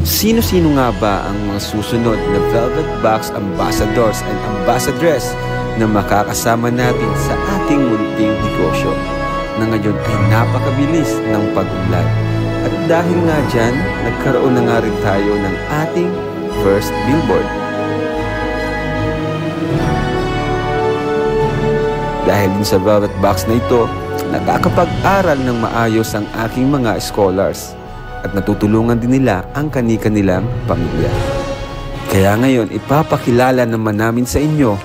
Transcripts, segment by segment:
Sino-sino nga ba ang mga susunod na Velvet Box Ambassadors and Ambassadress na makakasama natin sa ating munting negosyo na ngayon ay napakabilis ng pag-unlad? At dahil nga dyan, nagkaroon na nga rin tayo ng ating first billboard. Dahil din sa Velvet Box na ito, nakakapag-aral ng maayos ang aking mga scholars at natutulungan din nila ang kani-kanilang pamilya. Kaya ngayon, ipapakilala naman namin sa inyo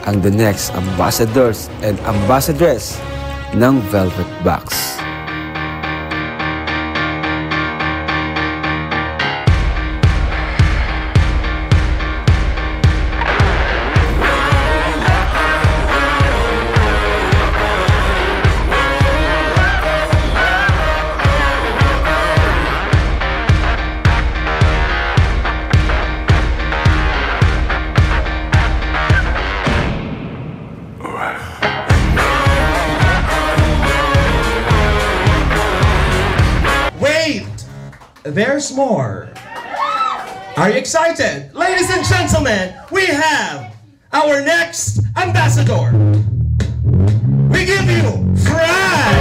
ang the next ambassadors and ambassadress ng Velvet Box. There's more. Are you excited? Ladies and gentlemen, we have our next ambassador. We give you Fred!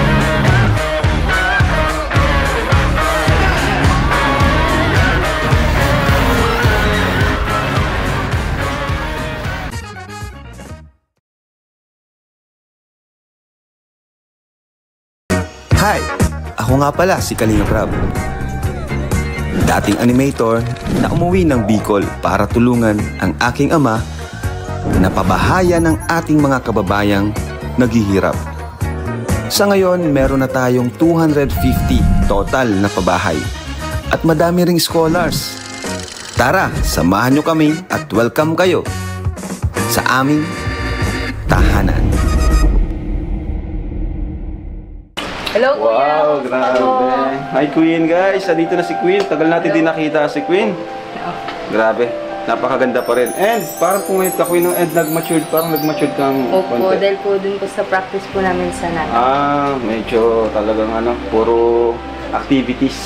Hi! Ako nga pala si Kalinga Prab. Dating animator na umuwi ng Bicol para tulungan ang aking ama na pabahayan ng ating mga kababayang naghihirap. Sa ngayon, meron na tayong 250 total na pabahay at madami ring scholars. Tara, samahan nyo kami at welcome kayo sa aming tahanan. Hello, Kuya! Wow, grabe! Hi, Queen, guys! Andito na si Queen. Tagal natin din nakita si Queen. Grabe, napakaganda pa rin. And parang kung ngayon ka, Queen, and nag-matured, parang nag-matured kang Opo, konti. dahil po dun po sa practice po namin sa natin. Medyo talagang puro activities.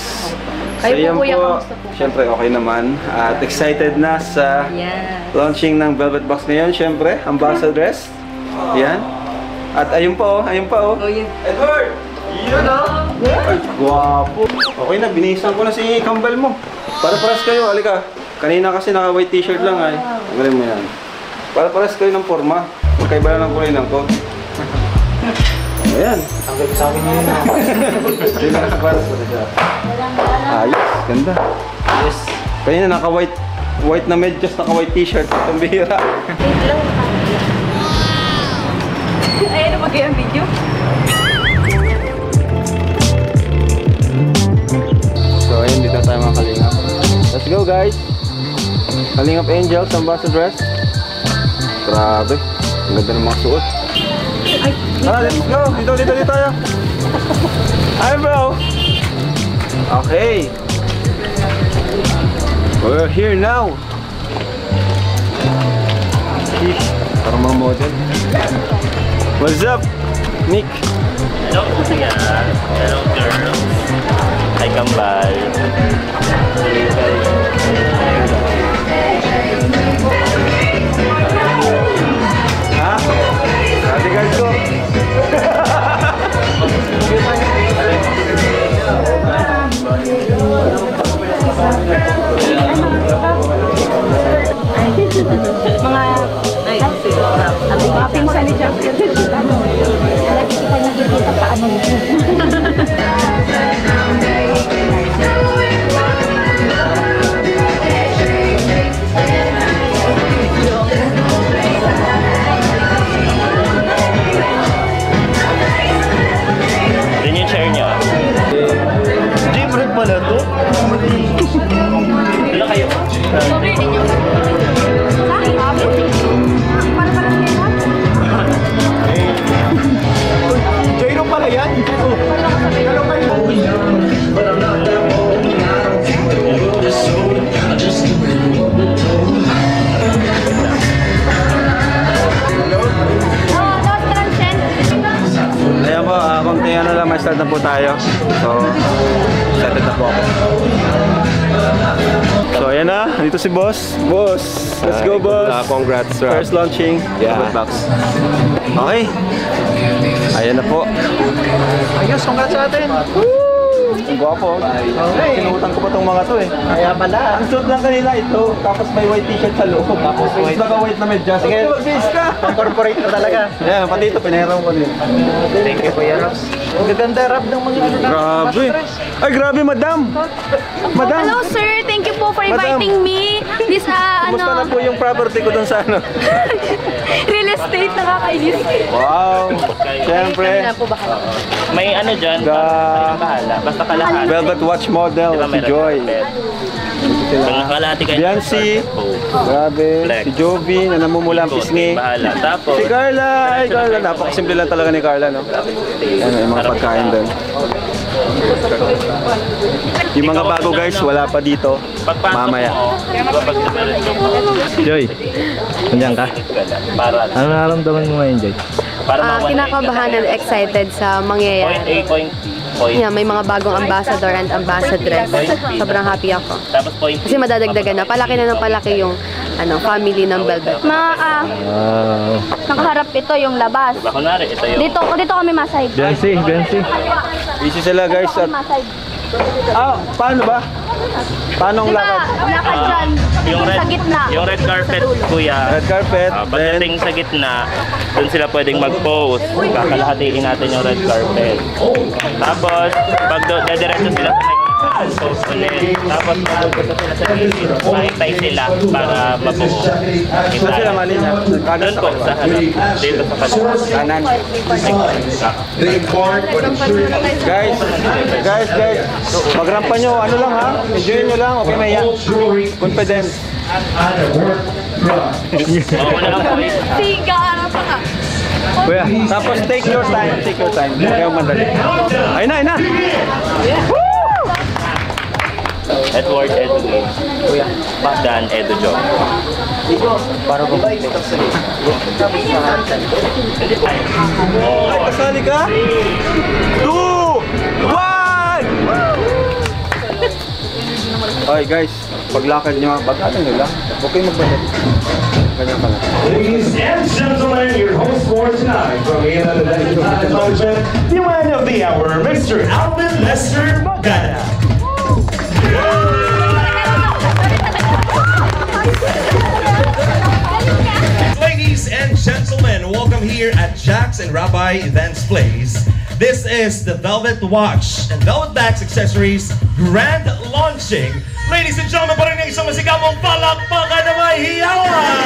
Kayo yan po, Kuya, kamusta po? Siyempre, okay naman. At excited na sa launching ng Velvet Box ngayon. Siyempre, ambassadress. Yan. At ayun pa, oh. Oh, yeah. Edward! Yun ay, guwapo. Okay na, binihisan ko na si kambal mo. Para-paras kayo, halika. Kanina kasi naka-white t-shirt lang ay. Magaling mo yan. Para-paras kayo ng forma. Magkaiba lang ng kulay ng coat. Ayan. Ang ganda sa akin yun. Hindi na nakaparas ko na siya. Ayos, ganda. Yes. Kanina naka-white na medyas, naka-white t-shirt. Itong bihira. Ayan na mag-iang video. So ayun, dito tayo mga Kalingap. Let's go, guys. Kalingap Angels, ambassadress. Grabe, ang ganda ng mga suot. Tara, let's go. Dito tayo. Hi, bro. Okay, we're here now. Sheesh, parang mga model. What's up, Nick? Hello, kuya. Hello, girls. Hi, kambal. Ha? Ate guys ko. Mga pinsan ni Jack. Lagi kita nakikita pa ano. Rin yung chair niya. J-Bread pala to? Wala kayo. Sorry, din yung... Jayro pala yan? Hello kayo. Ayan po, konti ano lang, may start na po tayo. So, excited na po ako. Ayan na, dito si boss. Boss, let's go boss. Congrats, Rob. First launching. Yeah. Box. Okay. Ayan na po. Ayos, congrats sa atin. Ang gwapo. Okay. Sinuutan ko pa tong mga to eh. Kaya pala. Ang suit lang kanila ito, tapos may white t-shirt sa loob. Tapos white. naka-white na medyas. Sige, mag-face ka. Corporate na talaga. Ayan, pati ito, pinahiram ko din. Thank you, Kuya Ross. Ang gaganda rap ng mga ano na. Grabe. Ay, grabe, madam. Madam. Hello sir, thank you po for inviting me. This Kumusta na po yung property ko dun sa ano? real estate nakakainis. Wow. Siyempre. Na po ba kayo? May ano dyan, The bahala. Basta kalahati. Velvet Watch model, Diba si meron Joy. carpet? Kung kalahati kayo. Biancy. Grabe. Flex. Si Jovi na namumula ang pisngi. Bahala. Tapos, Si Carla. Ay, Carla. Napakasimple lang talaga ni Carla, no? Ano, yung mga pagkain doon. Yung mga bago guys, wala pa dito. Mamaya. Joy, nandiyan ka? Para, Ano nararamdaman mo ngayon, Joy? para Kinakabahan and excited sa Point mangyayari. A, point B. Point Yeah, may mga bagong ambassador and ambassadress. Sobrang happy ako. Tapos point B. Kasi madadagdagan na. Palaki na ng palaki yung family ng Velvet. Wow. Nakaharap ito yung labas. Diba, kunwari, ito yung... Dito kami masay. Biancy. Busy sila guys. At... Masay. Paano ba? Paano ang Diba, lakad? lakad dyan. Yung Sa gitna. Yung red carpet, kuya. Red carpet, then Pagdating sa gitna, doon sila pwedeng mag-post. Kakalahatiin natin yung red carpet. Tapos, pag dediretso sila sa next post ulit. Tapos, pupunta sila sa gilid. Mahintay sila para mabuo. saan sila malinya? Doon po, sa harap. Dito sa kanan. Kanan. Guys, magrampa nyo, ano lang ha? Enjoy nyo lang, okay na yan. Confident. Oo, wala lang po. Siga, ano pa ka? Kuya, tapos take your time. Huwag kayong madali. Ayun na. Edward Edwin. Dan Edo Job. Ay, kasali ka? 2, 1! Okay guys, paglakad nyo, pagkatan nyo lang. Huwag kayong magmadali. Ganyan pa lang. Ladies and gentlemen, your host for tonight from ALM Management, the man of the hour, Mr. Alvin Lester Magana. Ladies and gentlemen, welcome here at Jax and Rabbi Events Place. This is the Velvet Watch and Velvet Bags Accessories Grand Launching. Ladies and gentlemen, pa rin ang isang masigamong palakpakan na may hiyawan!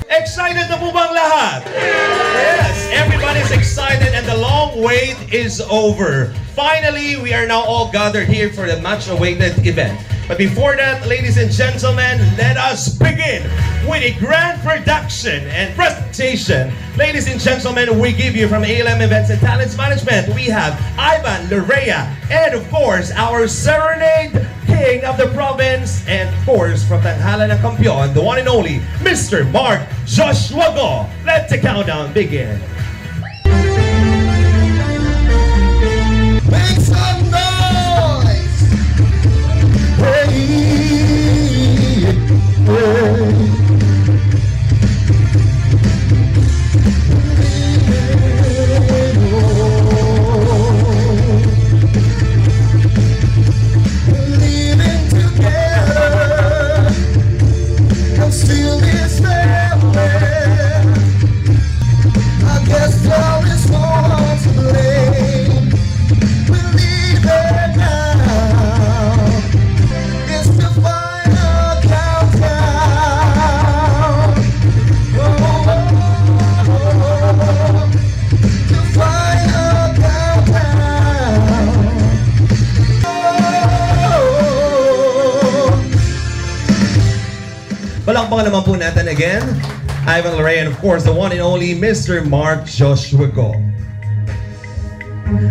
Excited na po bang lahat? Yes, everybody's excited and the long wait is over. Finally, we are now all gathered here for the much-awaited event. But before that, ladies and gentlemen, let us begin with a grand production and presentation. Ladies and gentlemen, we give you from ALM Events and Talents Management, we have Ivan Lorea, and of course, our Serenade King of the province, and of course, from Tanghalan ng Kampiyon, the one and only, Mr. Mark Joshua Go. Let the countdown begin. Make some noise! Living together, and still this family. I guess love is all to blame. Believe it now. It's the final countdown. The final countdown. Palakpakan naman po natin again, Ivan Lorea, and of course, the one and only Mr. Mark Joshua Go.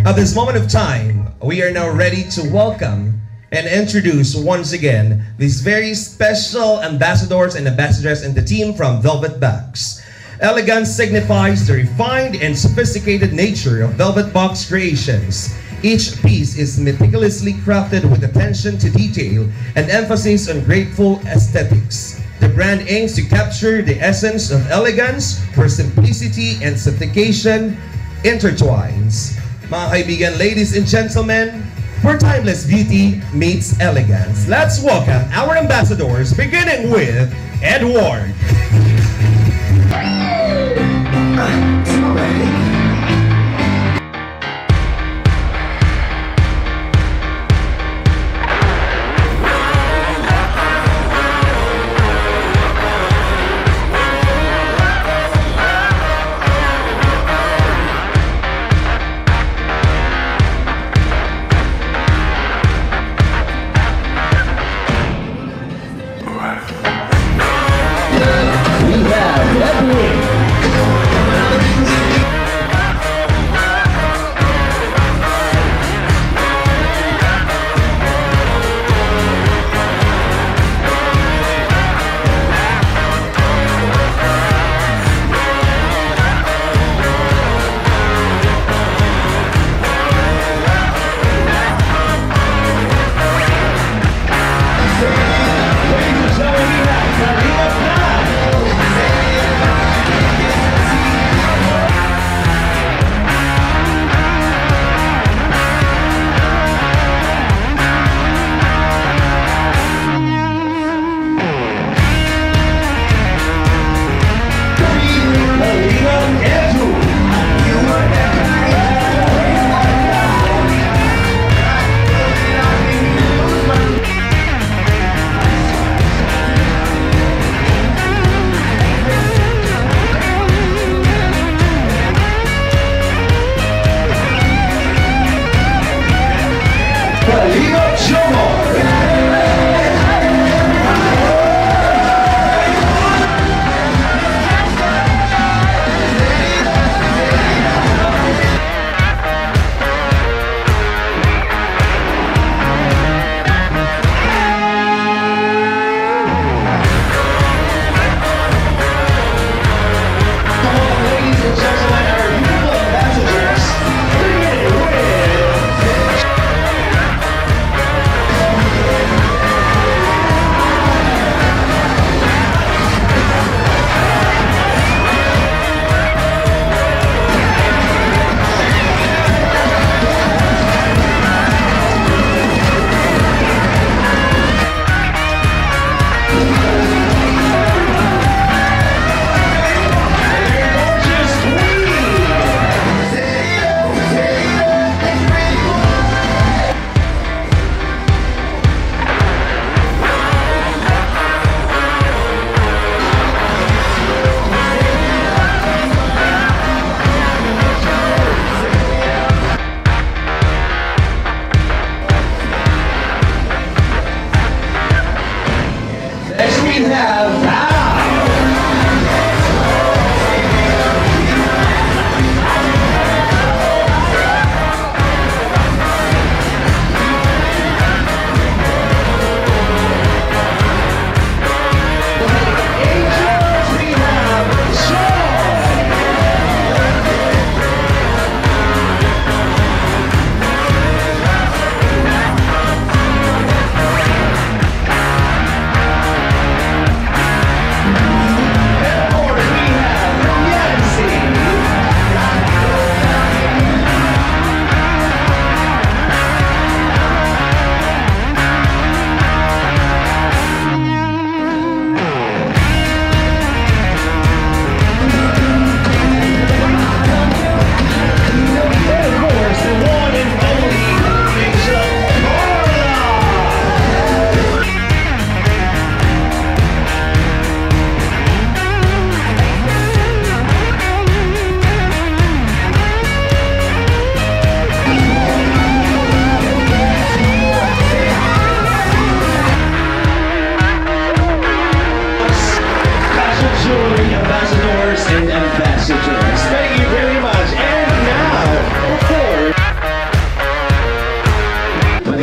At this moment of time, we are now ready to welcome and introduce once again these very special ambassadors and ambassadresses and the team from Velvet Bags. Elegance signifies the refined and sophisticated nature of Velvet Box Creations. Each piece is meticulously crafted with attention to detail and emphasis on graceful aesthetics. The brand aims to capture the essence of elegance where simplicity and sophistication intertwines. Mga kaibigan, ladies and gentlemen, where timeless beauty meets elegance. Let's welcome our ambassadors, beginning with Edward.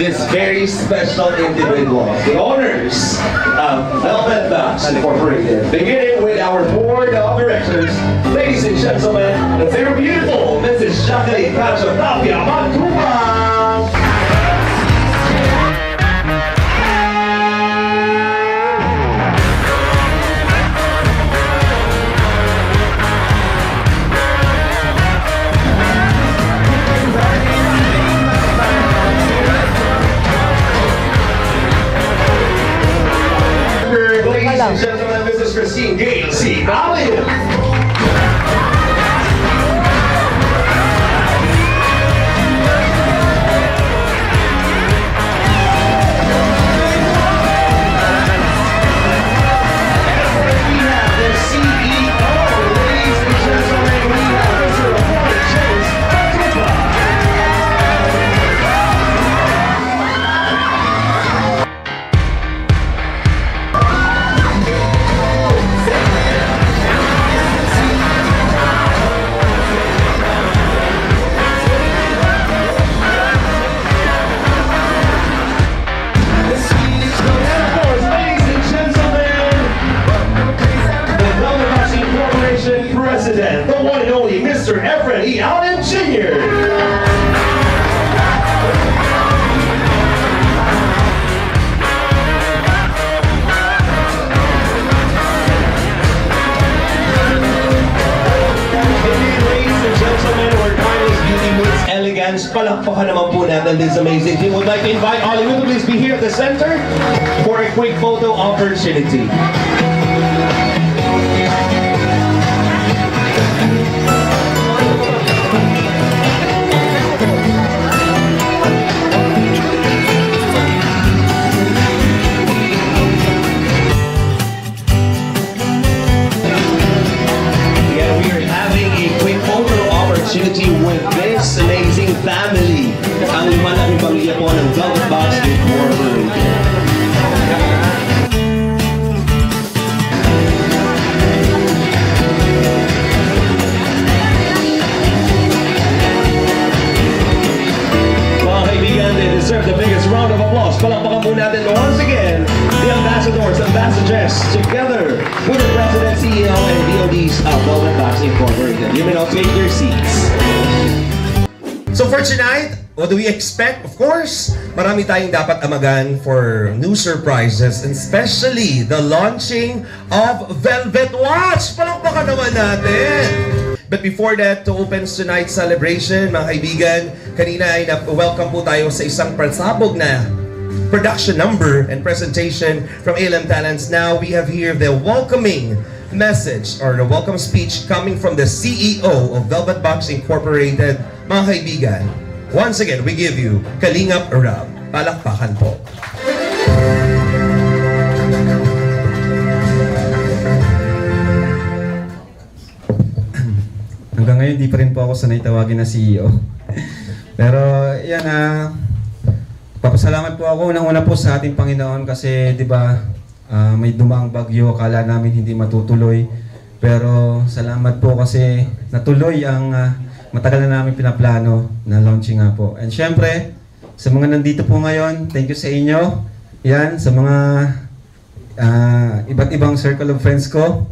this very special individual, the owners of Velvet Bags Incorporated, beginning with our board of directors. Ladies and gentlemen, the very beautiful Mrs. Jacqueline Cacho Tapia Mantua. and gentlemen, Mrs. Christine Gale C. Allen. President, the one and only Mr. Efren E. Allen Jr. Elegance, palakpakan naman po natin this amazing team. Would like to invite Hollywood to please be here at the center for a quick photo opportunity. With this amazing family, ang malaking pamilya po ng Velvet Box Incorporated. Mga kaibigan, they deserve the biggest round of applause. Palakpakan po natin once again the ambassadors, ambassadress, together with the President, CEO, and DODs of Velvet Box Incorporated. You may now take your seats. So for tonight, what do we expect? Of course, marami tayong dapat amagan for new surprises, and especially the launching of Velvet Watch. Palakpakan naman natin! But before that, to open tonight's celebration, mga kaibigan, kanina ay welcome po tayo sa isang pasabog na production number and presentation from ALM Talents. Now we have here the welcoming message or the welcome speech coming from the CEO of Velvet Box Incorporated. Mga kaibigan, once again, we give you Kalingap Rab. Palakpakan po. Hanggang ngayon, di pa rin po ako sanay tawagin na CEO. Pero, yan papasalamat po ako unang-una po sa ating Panginoon kasi, di ba, may dumaang bagyo, akala namin hindi matutuloy. Pero, salamat po kasi natuloy ang matagal na namin pinaplano na launching nga po. And syempre, sa mga nandito po ngayon, thank you sa inyo. Yan, sa mga iba't ibang circle of friends ko.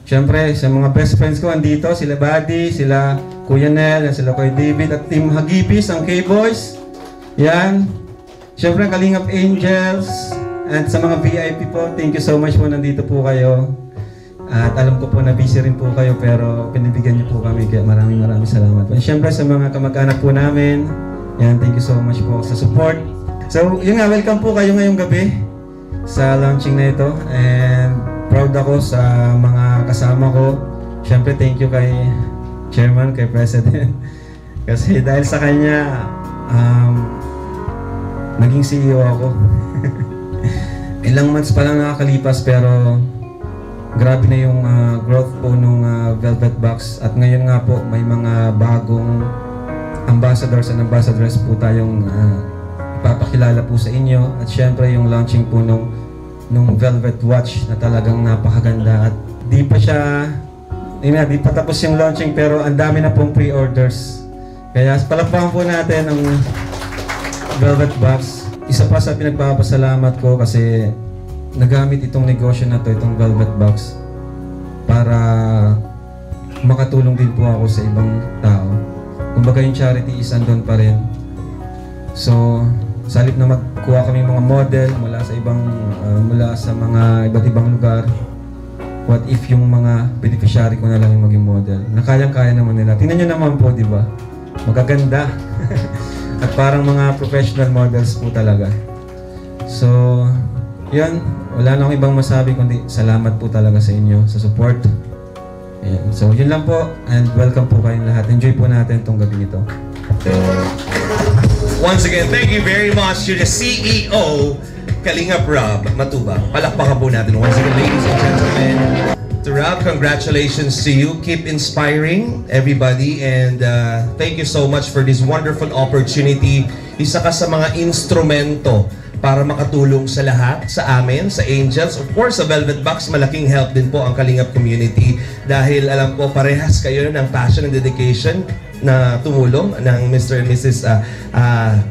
Syempre, sa mga best friends ko andito, sila Buddy, sila Kuya Nel, sila Kuya David, at Team Hagipis, ang K-Boys. Yan. Syempre, Kalingap Angels. And sa mga VIP po, thank you so much po, nandito po kayo. At alam ko po na busy rin po kayo pero pinibigyan niyo po kami kaya maraming salamat po. And syempre sa mga kamag-anak po namin, yan, thank you so much po sa support. So yun nga, welcome po kayo ngayong gabi sa launching na ito and proud ako sa mga kasama ko. Syempre thank you kay Chairman, kay President kasi dahil sa kanya naging CEO ako. Ilang months pa lang nakakalipas pero grabe na yung growth po nung Velvet Box at ngayon nga po may mga bagong ambassadors and ambassadress po tayong ipapakilala po sa inyo at syempre yung launching po nung Velvet Watch na talagang napakaganda at di pa tapos yung launching pero ang dami na pong pre-orders kaya palakpakan po natin ang Velvet Box. Isa pa sa pinagpapasalamat ko kasi nagamit itong negosyo na to, itong Velvet Box para makatulong din po ako sa ibang tao. Kumbaga yung charity is andun pa rin. So, sa halip na magkuha kami mga model mula sa mga iba't ibang lugar, what if yung mga beneficiary ko na lang yung maging model? Nakayang-kaya naman nila. Tingnan nyo naman po, di ba? Magaganda. At parang mga professional models po talaga. So, Yan, wala na akong ibang masabi kundi salamat po talaga sa inyo sa support. Ayan. So yun lang po, and welcome po kayong lahat. Enjoy po natin itong gabi nito. Once again, thank you very much to the CEO, Kalingap Rob Matubang. Palakpakan po natin once again, ladies and gentlemen. To Rob, congratulations to you. Keep inspiring everybody, and thank you so much for this wonderful opportunity. Isa ka sa mga instrumento para makatulong sa lahat, sa amin, sa Angels. Of course, sa Velvet Box, malaking help din po ang Kalingap community dahil alam ko parehas kayo ng passion and dedication na tumulong ng Mr. and Mrs.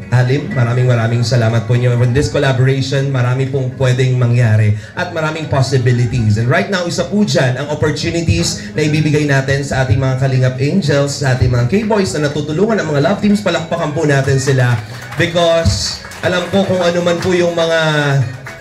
Alim. Maraming salamat po niyo. With this collaboration, marami pong pwedeng mangyari at maraming possibilities. And right now, isa po dyan ang opportunities na ibibigay natin sa ating mga Kalingap Angels, sa ating mga K-Boys na natutulungan ng mga love teams. Palakpakan po natin sila because alam ko kung ano man po yung mga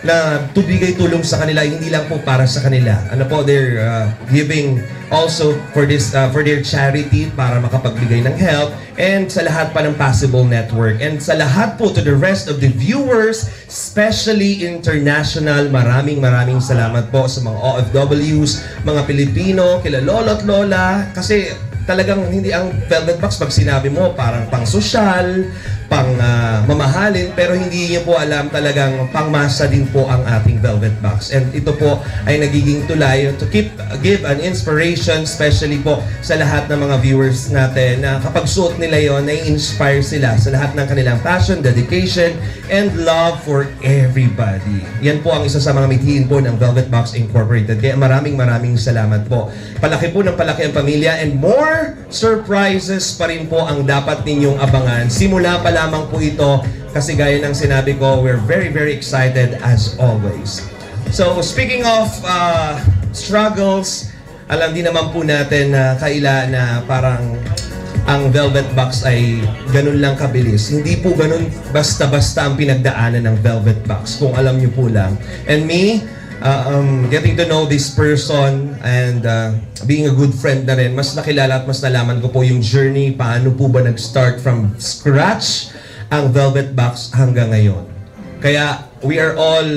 na tubigay tulong sa kanila, hindi lang po para sa kanila. Ano po, they're giving also for this for their charity para makapagbigay ng help, and sa lahat pa ng Possible Network, and sa lahat po to the rest of the viewers, especially international. Maraming salamat po sa mga OFWs, mga Pilipino, kila lolo at lola, kasi talagang hindi ang Velvet Box pag sinabi mo parang pang sosyal, pang mamahalin, pero hindi niyo po alam talagang pangmasa din po ang ating Velvet Box. And ito po ay nagiging tulay to give an inspiration, especially po sa lahat ng mga viewers natin na kapag suot nila yon, na-inspire sila sa lahat ng kanilang passion, dedication, and love for everybody. Yan po ang isa sa mga mithiin po ng Velvet Box Incorporated. Kaya maraming salamat po. Palaki po ng palaki ang pamilya, and more surprises pa rin po ang dapat ninyong abangan. Simula pa lamang po ito kasi gaya ng sinabi ko, we're very excited as always. So speaking of struggles, alam din naman po natin na na parang ang Velvet Box ay ganun lang kabilis. Hindi po ganun basta-basta ang pinagdaanan ng Velvet Box, kung alam niyo po lang. And me, getting to know this person and being a good friend na rin, mas nakilala at mas nalaman ko po yung journey, paano po ba nag-start from scratch ang Velvet Box hanggang ngayon. Kaya we are all,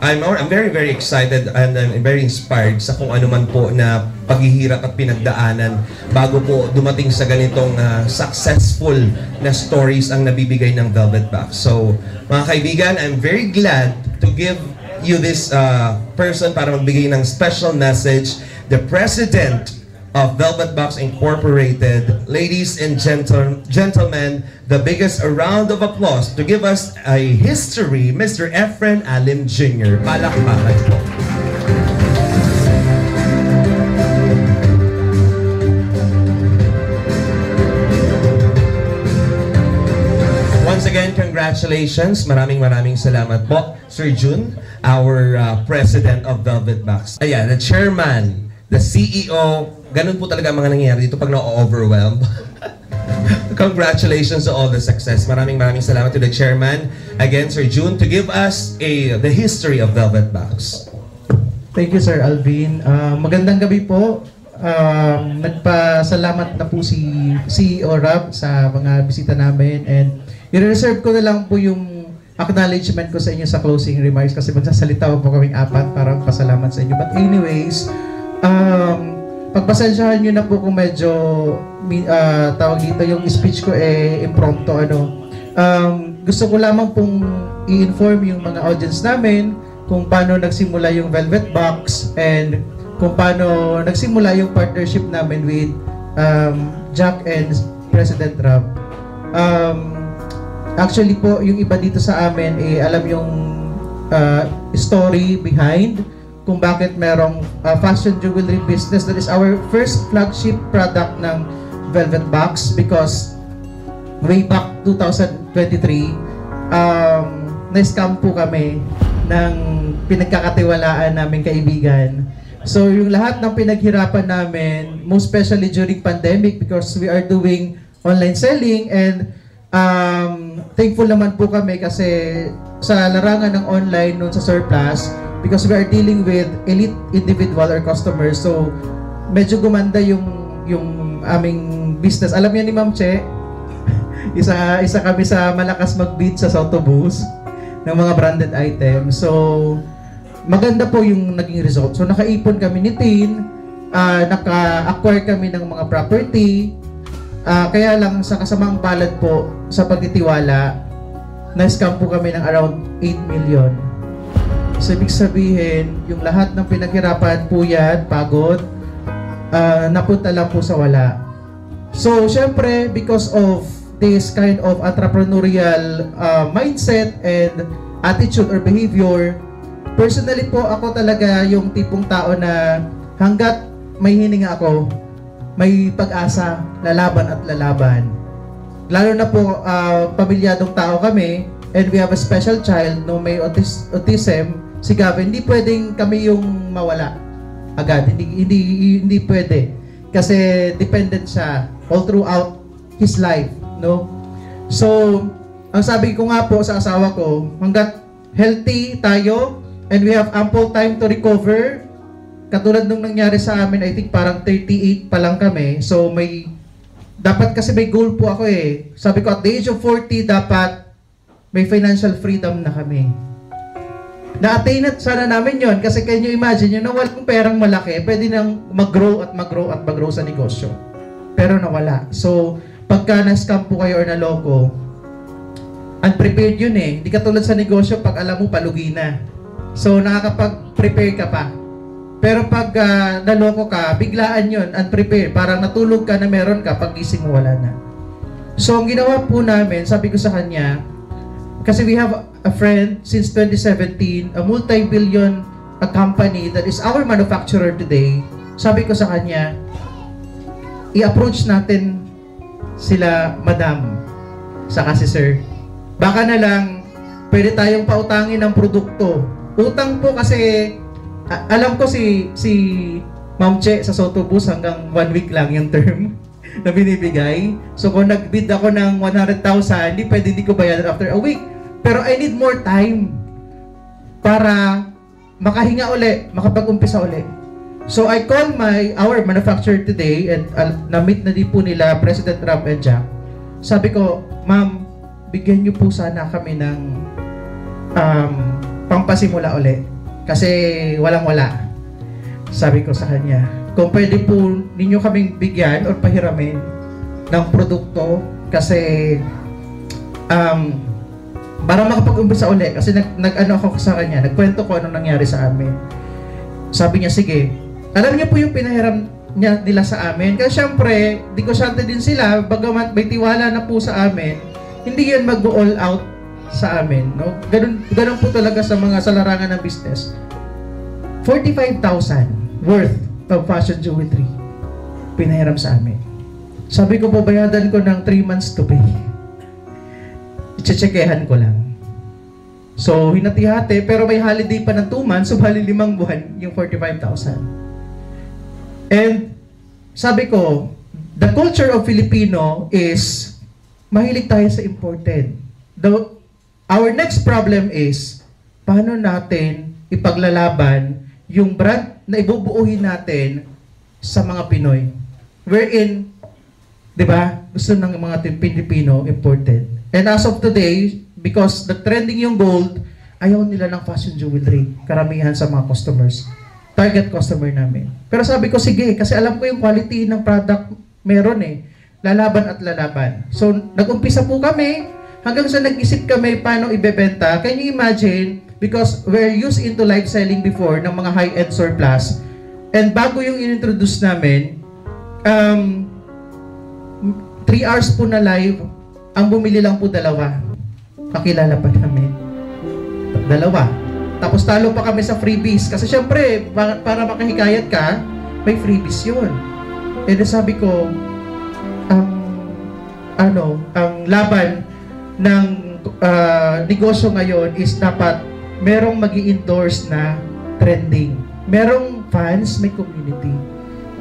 I'm very excited and I'm very inspired sa kung ano man po na paghihirap at pinagdaanan bago po dumating sa ganitong successful na stories ang nabibigay ng Velvet Box. So mga kaibigan, I'm very glad to give you this person para magbigay ng special message, the President of Velvet Box Incorporated. Ladies and gentlemen, the biggest round of applause to give us a history, Mr. Efren Alim Jr. Palakpakan po. Once again, congratulations. Maraming salamat po, Sir Jun, our President of Velvet Box. Ayan, the Chairman, the CEO, ganun po talaga mga nangyayari dito pag na-overwhelm. Congratulations to all the success. Maraming salamat to the Chairman, again, Sir Jun, to give us the history of Velvet Box. Thank you, Sir Alvin. Magandang gabi po. Nagpasalamat na po si CEO Rob sa mga bisita namin, and i-reserve ko na lang po yung acknowledgement ko sa inyo sa closing remarks kasi magsasalita po kaming apat para pasalamat sa inyo. But anyways, pagpasensyahan nyo na po kung medyo tawag dito yung speech ko impromptu gusto ko lamang pong i-inform yung mga audience namin kung paano nagsimula yung Velvet Box and kung paano nagsimula yung partnership namin with Jack and President Rob. Actually po, yung iba dito sa amin alam yung story behind kung bakit merong fashion jewelry business. That is our first flagship product ng Velvet Box because way back 2023, na-scam po kami ng pinagkakatiwalaan namin kaibigan. So yung lahat ng pinaghirapan namin, most especially during pandemic because we are doing online selling, and thankful naman po kami kasi sa larangan ng online noon sa surplus, because we are dealing with elite individual or customers. So, medyo gumanda yung aming business. Alam niya ni Ma'am Che, isa kami sa malakas mag-bid sa autobus. ng mga branded items. So, maganda po yung naging result. So, nakaipon kami ni Tin, naka-acquire kami ng mga property, kaya lang sa kasamaang palad po sa pagtitiwala, na-scam po kami ng around 8 million. So, ibig sabihin, yung lahat ng pinaghirapan po yan, pagod, napunta lang po sa wala. So, syempre, because of this kind of entrepreneurial mindset and attitude or behavior, personally po, ako talaga yung tipong tao na hanggat may hininga ako, may pag-asa, lalaban at lalaban. Lalo na po, pamilyadong tao kami, and we have a special child, no, may autism, si Gavin, hindi pwedeng kami yung mawala agad. Hindi pwede. Kasi dependent siya all throughout his life, no? So, ang sabi ko nga po sa asawa ko, hanggat healthy tayo and we have ample time to recover, katulad nung nangyari sa amin, I think parang 38 pa lang kami. So, dapat kasi may goal po ako eh. Sabi ko, at the age of 40, dapat may financial freedom na kami. Na-attain at sana namin yon kasi can you imagine, yung nawala kong perang malaki, pwede nang mag-grow at mag-grow at mag-grow sa negosyo. Pero nawala. So, pagka na-scam po kayo or naloko, unprepared yun eh. Hindi katulad sa negosyo, pag alam mo, palugi na. So, nakakapag-prepare ka pa. Pero pag naloko ka, biglaan yun, unprepared. Parang natulog ka na meron ka, pag gising mo wala na. So, ang ginawa po namin, sabi ko sa kanya, kasi we have a friend since 2017, a multi-billion company that is our manufacturer today. Sabi ko sa kanya, i-approach natin sila madam, saka si sir. Baka na lang, pwede tayong pautangin ng produkto. Utang po kasi, alam ko si Ma'am Che sa Sotobus hanggang 1 week lang yung term na binibigay. So kung nag-bid ako ng 100,000, hindi ko bayaran after a week. Pero I need more time para makahinga uli, makapag-umpisa uli. So I call our manufacturer today and na-meet na din po nila President Ram and Jack. Sabi ko, ma'am, bigyan niyo po sana kami ng pampasimula uli. Kasi walang-wala. Sabi ko sa kanya, kung pwede po ninyo kaming bigyan or pahiramin ng produkto kasi para makapag-umpisa uli, kasi nag-ano ako sa kanya, nagkwento ko anong nangyari sa amin. Sabi niya, sige. Alam niyo po yung pinahiram nila sa amin. Kasi syempre, negosyante din sila, bagamat may tiwala na po sa amin, hindi yan mag-all out sa amin. No? Ganun po talaga sa mga salarangan ng business. 45,000 worth of fashion jewelry pinahiram sa amin. Sabi ko po, bayadan ko ng 3 months to pay. Checkehan ko lang. So, hinati-hati, pero may holiday pa ng 2 months, so bali 5 buwan yung 45,000. And, sabi ko, the culture of Filipino is, mahilig tayo sa imported. Our next problem is, paano natin ipaglalaban yung brand na ibubuuhin natin sa mga Pinoy. Wherein, di ba, gusto ng mga Pilipino imported. And as of today, because the trending yung gold, ayaw nila ng fashion jewelry. Karamihan sa mga customers. Target customer namin. Pero sabi ko, sige, kasi alam ko yung quality ng product meron eh. Lalaban at lalaban. So, nag-umpisa po kami, hanggang sa nag-isip kami paano ibebenta. Can you imagine, because we're used into live selling before ng mga high-end surplus, and bago yung in-introduce namin, 3 hours po na live, ang bumili lang po 2. Pakilala pa namin. 2. Tapos talo pa kami sa freebies. Kasi syempre, para makahikayat ka, may freebies yun. E sabi ko, ang laban ng negosyo ngayon is dapat merong magi-endorse na trending. Merong fans, may community.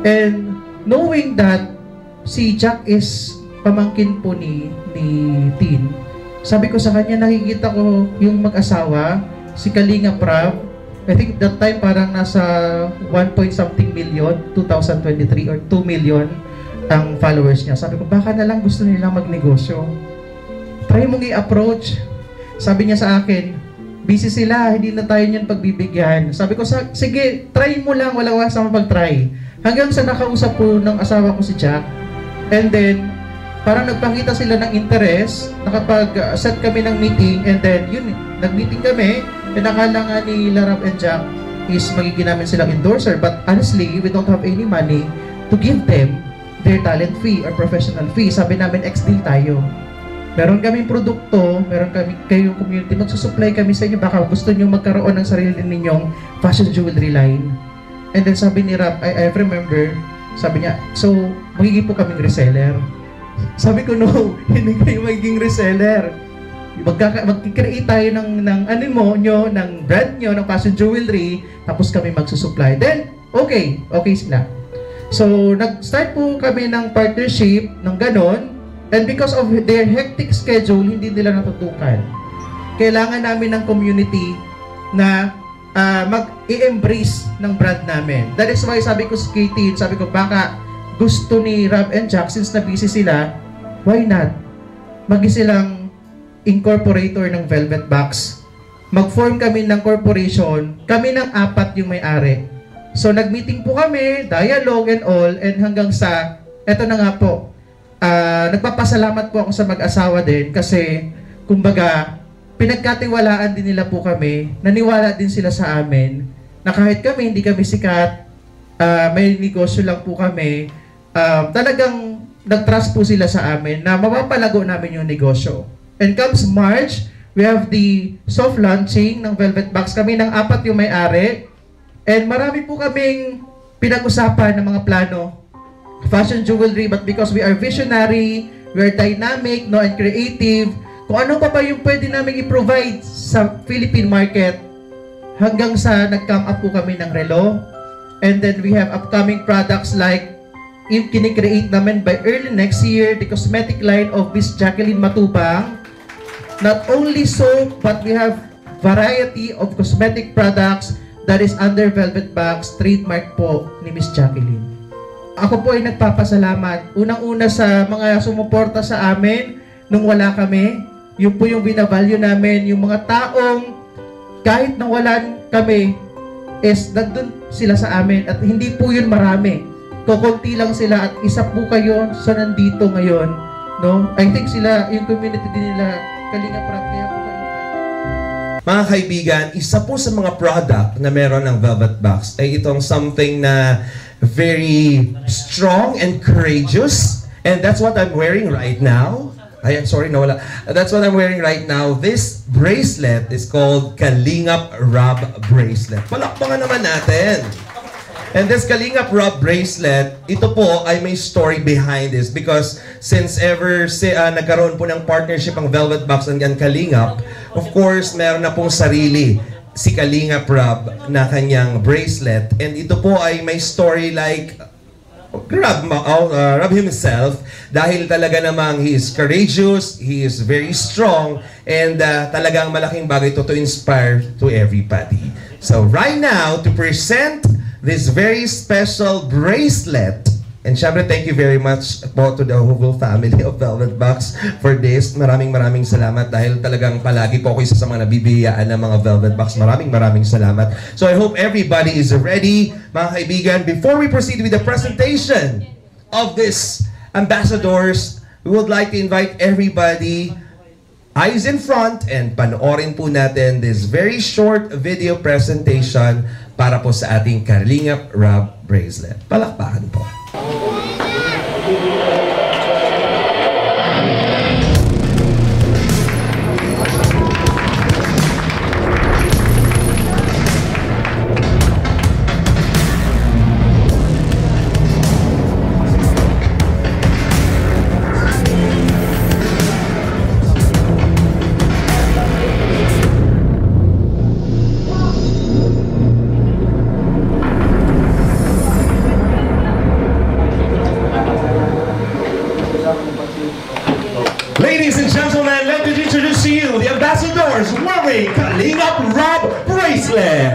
And knowing that si Jack is pamangkin po ni Tin, sabi ko sa kanya, nakikita ko yung mag-asawa, si Kalinga Prab, I think that time parang nasa 1.something million, 2023 or 2 million ang followers niya. Sabi ko, baka na lang gusto nila magnegosyo. Try mong i-approach. Sabi niya sa akin, busy sila, hindi na tayo niyan pagbibigyan. Sabi ko, sige, try mo lang, wala sa mapag-try. Hanggang sa nakausap po ng asawa ko si Jack. And then, parang nagpakita sila ng interest, nakapag-set kami ng meeting, and then, yun, nag-meeting kami, and nakala nga ni Larab and Jack is magiging namin silang endorser. But honestly, we don't have any money to give them their talent fee or professional fee. Sabi namin, ex-deal tayo. Meron kaming produkto, meron kami kayong community, magsusupply kami sa inyo, baka gusto nyo magkaroon ng sarili ninyong fashion jewelry line. And then sabi ni Rap, I remember, sabi niya, so magiging po kaming reseller. Sabi ko, no, hindi kayo magiging reseller. Mag-create tayo ng brand nyo, ng fashion jewelry, tapos kami magsusupply. Then, okay sila. So, nag-start po kami ng partnership ng ganon. And because of their hectic schedule, hindi nila natutukan. Kailangan namin ng community na mag-i-embrace ng brand namin. That is why sabi ko sa Katie, sabi ko baka gusto ni Rob and Jack, since na busy sila, why not? Mag-silang incorporator ng Velvet Box. Mag-form kami ng corporation, kami ng 4 yung may-ari. So nag-meeting po kami, dialogue and all, and hanggang sa, eto na nga po, nagpapasalamat po ako sa mag-asawa din kasi kumbaga pinagkatiwalaan din nila po kami, naniwala din sila sa amin na kahit kami hindi kami sikat, may negosyo lang po kami, talagang nag-trust po sila sa amin na mapapalago namin yung negosyo. And comes March, we have the soft launching ng Velvet Box. Kami ng 4 yung may-ari, and marami po kaming pinag-usapan ng mga plano fashion jewelry, but because we are visionary, we are dynamic, and creative, kung ano pa yung pwede namin i-provide sa Philippine market, hanggang sa nag-come up po kami ng relo. And then we have upcoming products like kinikreate namin by early next year, the cosmetic line of Miss Jacqueline Matubang. Not only soap, but we have variety of cosmetic products that is under Velvet Box, trademark po ni Miss Jacqueline. Ako po ay nagpapasalamat. Unang-una sa mga sumuporta sa amin nung wala kami. Yun po yung binavalue namin. Yung mga taong kahit nawalan kami is nandun sila sa amin. At hindi po yun marami. Kukunti lang sila at isa po kayo sa nandito ngayon. No? I think sila, yung community din nila, Kalingap Rap, kaya po kayo. Mga kaibigan, isa po sa mga product na meron ng Velvet Box ay itong something na very strong and courageous, and that's what I'm wearing right now. I am sorry, nawala. That's what I'm wearing right now. This bracelet is called Kalingap Rab bracelet. Palakpakan naman natin. And this Kalingap Rab bracelet, ito po ay may story behind this because since ever nagkaroon po ng partnership ang Velvet Box and Kalingap, of course, meron na pong sarili si Kalingap Rab na kanyang bracelet, and ito po ay may story like Rab himself, dahil talaga namang he is courageous, he is very strong, and talagang malaking bagay to inspire to everybody. So right now, to present this very special bracelet, and syempre thank you very much po to the whole family of Velvet Box for this. Maraming salamat dahil talagang palagi po ako isa sa mga nabibiyaan ng mga Velvet Box. Maraming salamat. So I hope everybody is ready, mga kaibigan. Before we proceed with the presentation of this ambassadors, we would like to invite everybody eyes in front and panoorin po natin this very short video presentation para po sa ating Kalingap Rab bracelet. Palakpakan po. Ladies and gentlemen, let me introduce to you the ambassadors wearing Kalingap Rab bracelet.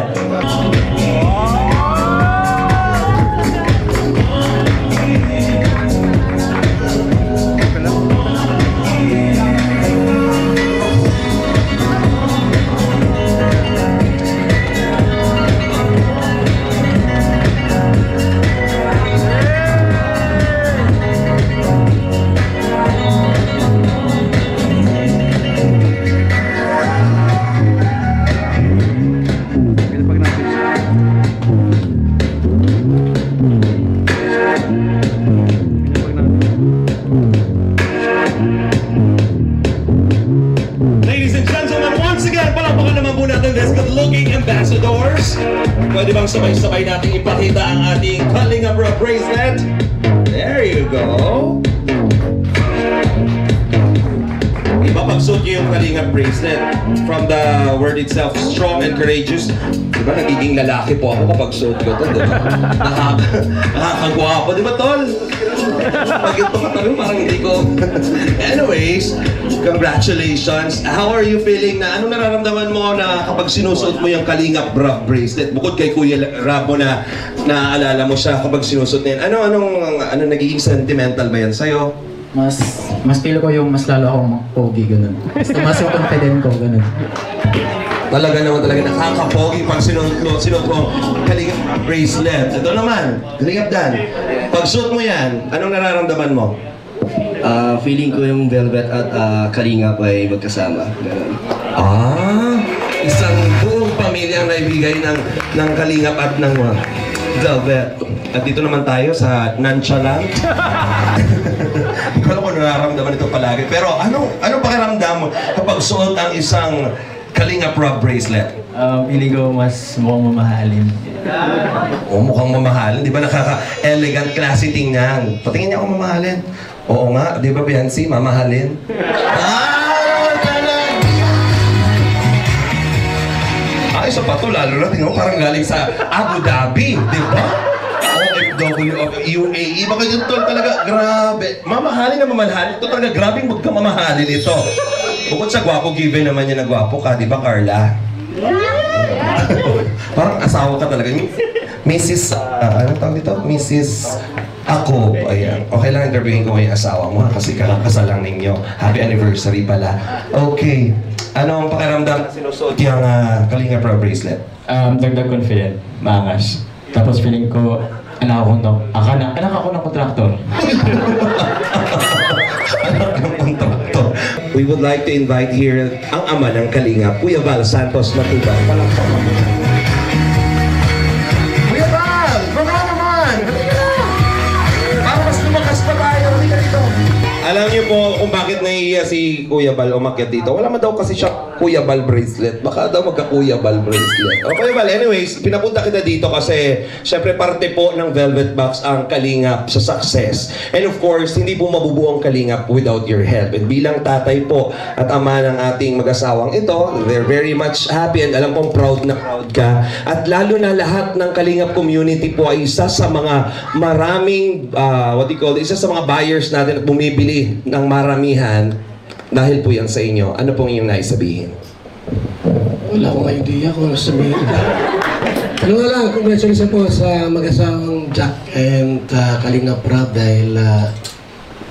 poging ambassadors. Pwede bang sabay-sabay natin ipakita ang ating Kalinga Prab bracelet? There you go. Ipapagsuot niyo yung Kalinga bracelet. From the word itself, strong and courageous. Diba nagiging lalaki po ako kapag suot ko ito, diba? Nakakagwapo, diba tol? Pag ito katabi, parang hindi ko. Anyways, congratulations. How are you feeling na? Anong nararamdaman mo na kapag sinusuot mo yung Kalinga Prab bracelet? Bukod kay Kuya Rab mo na naaalala mo siya kapag sinusuot na yan. Ano nagiging sentimental ba yan sa'yo? Mas feel ko yung mas lalo akong pogi, ganun. Mas yung confident ko, ganun. Talaga naman nakaka-pogi pag sinuot mo Kalinga Prab bracelet. Ito naman, Kalingap Dan. Pag suot mo yan, anong nararamdaman mo? Feeling ko yung Velvet at Kalingap ay magkasama. Ganun. Isang buong pamilya ang naibigay ng Kalingap at ng Velvet. At dito naman tayo sa nonchalant. Hindi ko alam kung nararamdaman ito palagi. Pero anong pakiramdam mo kapag suot ang isang Kalinga Prab bracelet? Feeling ko mas mukhang mamahalin. Mukhang mamahalin. Di ba nakaka-elegant, classy tingnan? Patingin niya ako mamahalin. Oo nga, di ba Biancy, mamahalin? Isa pa to, lalo na tingnan mo, parang galing sa Abu Dhabi, di ba? OFW of UAE. Baka yun tol talaga, grabe. Mamahalin na mamahalin. Ito talaga, grabing magkamamahalin ito. Bukod sa gwapo, given naman yan na gwapo ka, di ba Carla? Parang asawa ka talaga. Mrs. Ano tawag dito? Mrs. Ako. Ayan. Okay lang interviewin ko yung asawa mo kasi kakasal lang ninyo. Happy anniversary pala. Okay. Anong pakiramdam na sinusuot yung Kalinga Prab bracelet? Dagdag confident, maangas. Tapos feeling ko, anak ako ng kontraktor. We would like to invite here ang ama ng Kalinga, Kuya Val Santos Matubang. Kuya Val! Baka naman! Para mas lumakas pa tayo. Halika dito. Alam niyo po kung bakit nahihiya si Kuya Val umakyat dito. Wala man daw kasi siya Kuya Val bracelet. Baka daw magka-Kuya Val bracelet. O Kuya Val, anyways, pinapunta kita dito kasi syempre parte po ng Velvet Box ang Kalingap sa success. And of course, hindi po mabubuo ang Kalingap without your help. And bilang tatay po at ama ng ating mag-asawang ito, they're very much happy and alam kong proud na proud ka. At lalo na lahat ng Kalingap community po ay isa sa mga maraming, isa sa mga buyers natin at bumibili ng maramihan dahil po yan sa inyo. Ano pong inyong naisabihin? Wala akong idea kung ano sabihin. Ano nga lang, congratulations po sa mag-asawang Jack and Kalinga Prab dahil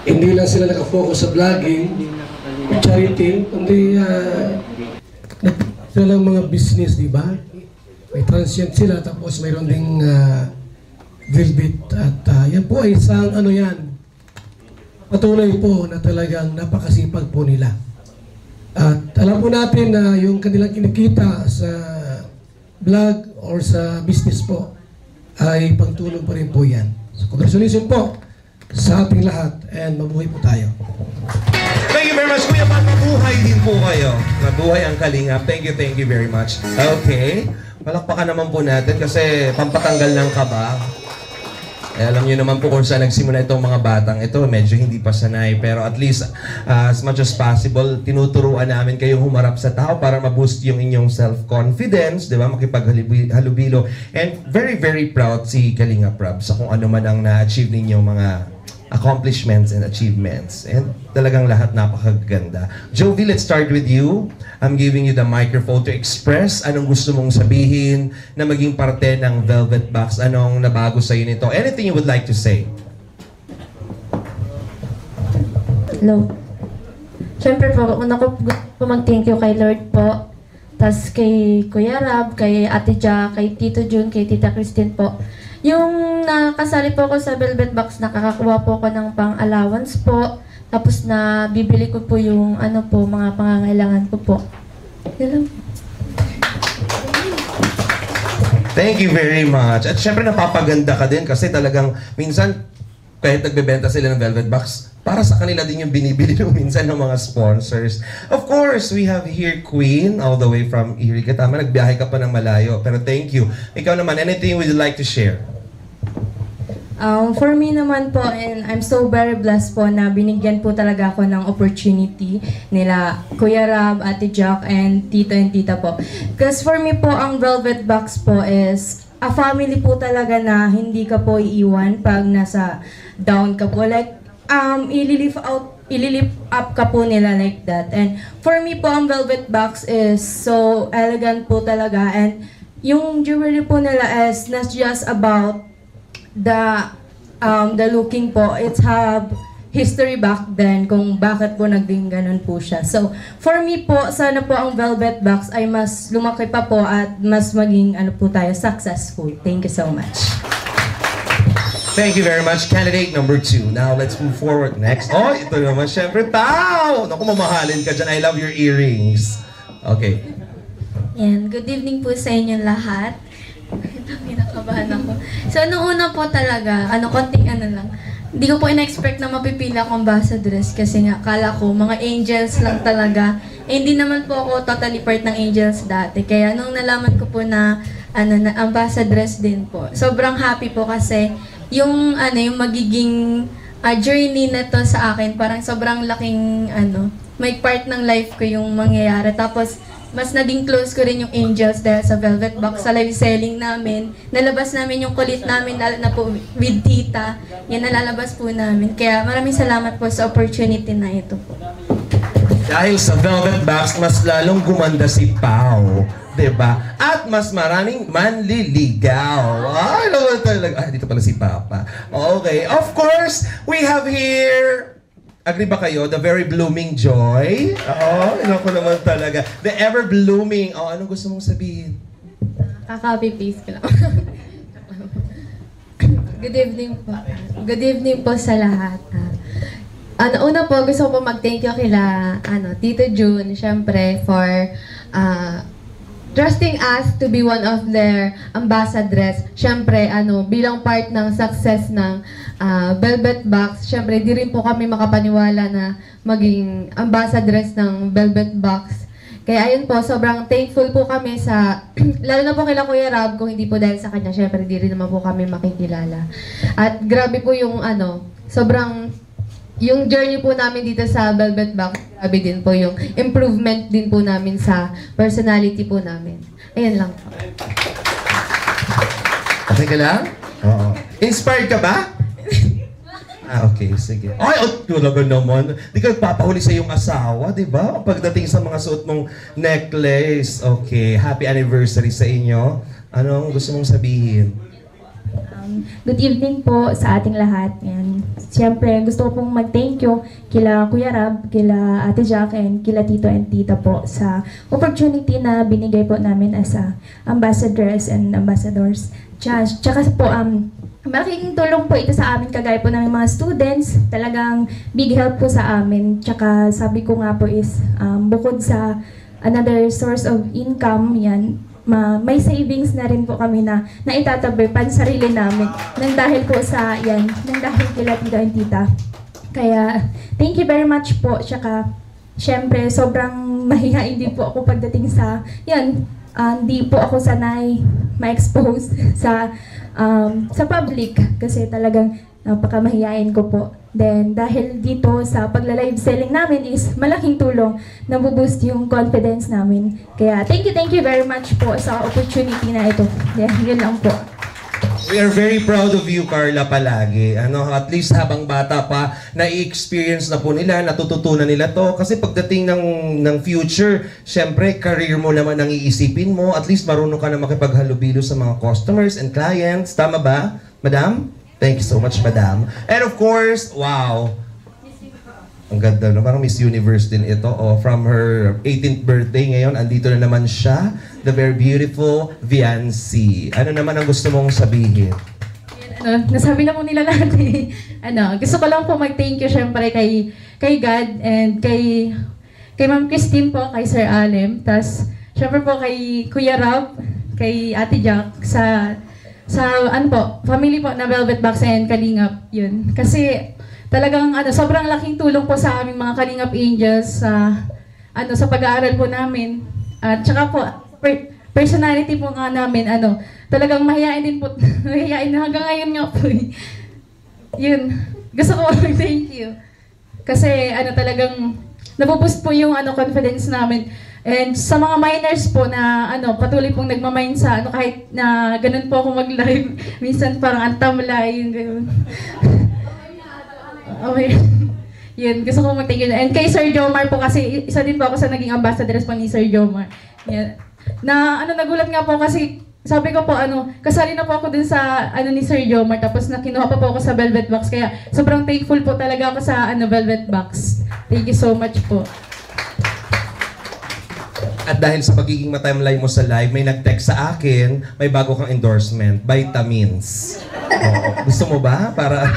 hindi lang sila nakafocus sa vlogging, charity, kundi sila lang mga business, di ba? May transient sila tapos mayroon ding Velvet at yan po ay isang ano yan, patuloy po na talagang napakasipag po nila. At alam po natin na yung kanilang kinikita sa vlog or sa business po ay pagtulong pa rin po yan. So congratulations po sa ating lahat and mabuhay po tayo. Thank you very much, Kuya Pat. Mabuhay din po kayo. Mabuhay ang Kalingap. Thank you very much. Okay. Palakpakan naman po natin kasi pampatanggal ng kaba. Alam niyo naman po kung saan nagsimula itong mga batang ito, medyo hindi pa sanay. Pero at least, as much as possible, tinuturuan namin kayong humarap sa tao para ma-boost yung inyong self-confidence, di ba? Makipaghalubilo. And very, very proud si Kalinga Prab sa kung ano man ang na-achieve ninyong mga accomplishments and achievements. And talagang lahat napakaganda. Jovi, let's start with you. I'm giving you the microphone to express anong gusto mong sabihin na maging parte ng Velvet Box. Anong nabago sa'yo nito? Anything you would like to say? Hello. Siyempre po, una ko po mag-thank you kay Lord po. Tas kay Kuya Rab, kay Ate Ja, kay Tito Jun, kay Tita Christine po. Yung nakasali po ako sa Velvet Box, nakakakuha po ako ng pang-allowance po. Tapos na bibili ko po yung ano po, mga pangangailangan ko po. Yan. Thank you very much. At syempre napapaganda ka din kasi talagang minsan kahit nagbebenta sila ng Velvet Box, para sa kanila din yung binibili nung minsan ng mga sponsors. Of course, we have here Queen, all the way from Erie. Tama, nagbiyahe ka pa ng malayo. Pero thank you. Ikaw naman, anything would you like to share? For me naman po, and I'm so very blessed po na binigyan po talaga ako ng opportunity nila Kuya Rab, Ate Jack, and Tito and Tita po. Because for me po, ang Velvet Box po is a family po talaga na hindi ka po iiwan pag nasa down ka po. Like, ililift up ka po nila like that. And for me po, ang Velvet Box is so elegant po talaga. And yung jewelry po nila is not just about the looking po. It's have history back then kung bakit po naging ganun po siya. So, for me po, sana po ang Velvet Box ay mas lumaki pa po at mas maging po tayo, successful. Thank you so much. Thank you very much. Candidate number 2. Now, let's move forward. Next. Oh, ito naman, syempre, Pao! Naku, mamahalin ka dyan. I love your earrings. Okay. Yan, good evening po sa inyo lahat. Pinakabahan ako. So, noong una po talaga, konting lang. Hindi ko po ina-expect na mapipila akong ambassadress kasi nga, kala ko, mga angels lang talaga. Eh, hindi naman po ako totally part ng angels dati. Kaya nung nalaman ko po na, na ambassadress din po, sobrang happy po kasi yung magiging journey na to sa akin, parang sobrang laking may part ng life ko yung mangyayari. Tapos mas naging close ko rin yung angels dahil sa Velvet Box, sa live selling namin. Nalabas namin yung kulit namin, lalo na po with Tita. Yan, nalalabas po namin. Kaya maraming salamat po sa opportunity na ito po. Dahil sa Velvet Box, mas lalong gumanda si Pao. Diba? At mas maraming manliligaw. Ay, naman talaga. Ah, dito pala si Papa. Okay. Of course, we have here, agree ba kayo? The very blooming Joy. Oo, ko naman talaga. The ever blooming. Oh, anong gusto mong sabihin? Kaka-copy-paste ko lang. Good evening po. Good evening po sa lahat. Una po, gusto ko po mag-thank you kila Tito June, syempre, for trusting us to be one of their ambassadress. Syempre, bilang part ng success ng Velvet Box, syempre, di rin po kami makapaniwala na maging ambassadress ng Velvet Box. Kaya ayun po, sobrang thankful po kami sa, lalo na po kila Kuya Rab, kung hindi po dahil sa kanya, syempre, di rin naman po kami makikilala. At grabe po yung sobrang, yung journey po namin dito sa Velvet Box, grabe din po yung improvement din po namin sa personality po namin. Ayan lang po. Okay ka lang? Oo. Inspired ka ba? Okay, sige. Ay, talaga naman. Di ka papahuli sa iyong asawa, di ba? Pagdating sa mga suot mong necklace. Okay, happy anniversary sa inyo. Anong gusto mong sabihin? Good evening po sa ating lahat. And siyempre, gusto ko pong mag-thank you kila Kuya Rab, kila Ate Jack, and kila Tito and Tita po sa opportunity na binigay po namin as ambassadors and ambassadors. Tsaka po, malaking tulong po ito sa amin, kagaya po ng mga students. Talagang big help po sa amin. Tsaka sabi ko nga po is, bukod sa another source of income, yan, may savings na rin po kami na naitatabi pan sarili namin nang dahil po sa yan, nang dahil kila Tito and Tita. Kaya thank you very much po. Tsaka syempre sobrang mahihain din po ako pagdating sa yan, hindi po ako sanay ma-expose sa public kasi talagang napakamahihain ko po. Then, dahil dito sa pagla-live selling namin is malaking tulong na boost yung confidence namin. Kaya, thank you very much po sa opportunity na ito. Yeah, yun lang po. We are very proud of you, Carla, palagi. At least habang bata pa, na-experience na po nila, natututunan nila to. Kasi pagdating ng future, syempre, career mo naman ang iisipin mo. At least marunong ka na makipaghalubilo sa mga customers and clients. Tama ba, Madam? Thank you so much, Madam. And of course, wow. Ang ganda, no? Parang Miss Universe din ito. Oh, from her 18th birthday ngayon, andito na naman siya. The very beautiful Viancy. Ano naman ang gusto mong sabihin? Nasabi na po nila lahat eh. Gusto ko lang po mag-thank you syempre kay God and kay Ma'am Christine po, kay Sir Alem. Tapos, syempre po kay Kuya Rab, kay Ate Jack, sa family po na Velvet Box and Kalingap, yun. Kasi talagang sobrang laking tulong po sa aming mga Kalingap Angels sa pag-aaral po namin. At saka po, personality po nga namin, talagang mahihain din po, mahihain na hanggang ngayon nga po. Yun, gusto ko thank you. Kasi talagang nabuboost po yung confidence namin. And sa mga minors po na patuloy pong nagmamind sa kahit na ganun po ako mag-live, minsan parang antamlay, yung ganun. Okay. Yun, gusto ko mag-thank you. And kay Sir Jomar po kasi isa din po ako sa naging ambassadors po ni Sir Jomar. Yan. Nagulat nga po kasi sabi ko po kasali na po ako dun sa ni Sir Jomar tapos nakinuha pa po ako sa Velvet Box kaya sobrang thankful po talaga ako sa Velvet Box. Thank you so much po. At dahil sa pagiging ma-timeline mo sa live, may nag-text sa akin, may bago kang endorsement, vitamins. Oo. Gusto mo ba? Para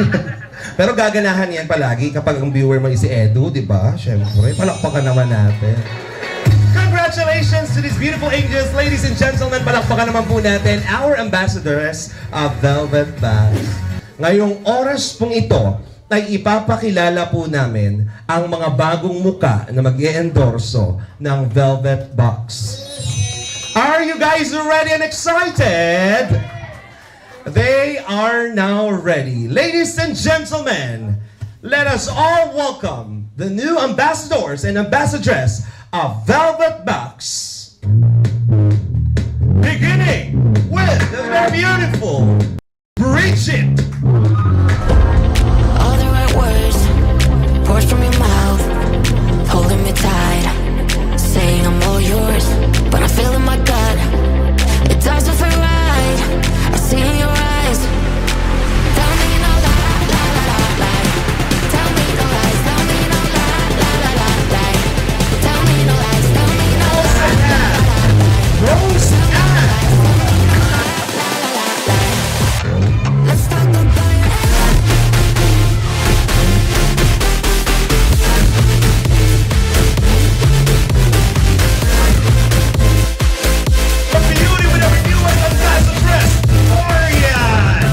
pero gaganahan yan palagi kapag ang viewer mo si Edu, di ba? Siyempre, palakpakan naman natin. Congratulations to these beautiful angels, ladies and gentlemen. Palakpakan naman po natin our ambassadors of Velvet Box. Ngayong oras pong ito, ay ipapakilala po namin ang mga bagong muka na mag-i-endorso ng Velvet Box. Are you guys ready and excited? They are now ready. Ladies and gentlemen, let us all welcome the new ambassadors and ambassadress of Velvet Box. Beginning with the very beautiful Bridget. All the right words poured from your mouth, holding me tight, saying I'm all yours, but I feel in my gut it doesn't feel right. I see in your eyes. Tell me no lie, lie, lie, lie, lie. Tell me no lies, tell me no lie, lie, lie, lie, lie. Tell me no lies, tell me no lie, lie, lie, lie. Rose Ann. Let's talk about it. The beauty with our new ambassadress, Orion.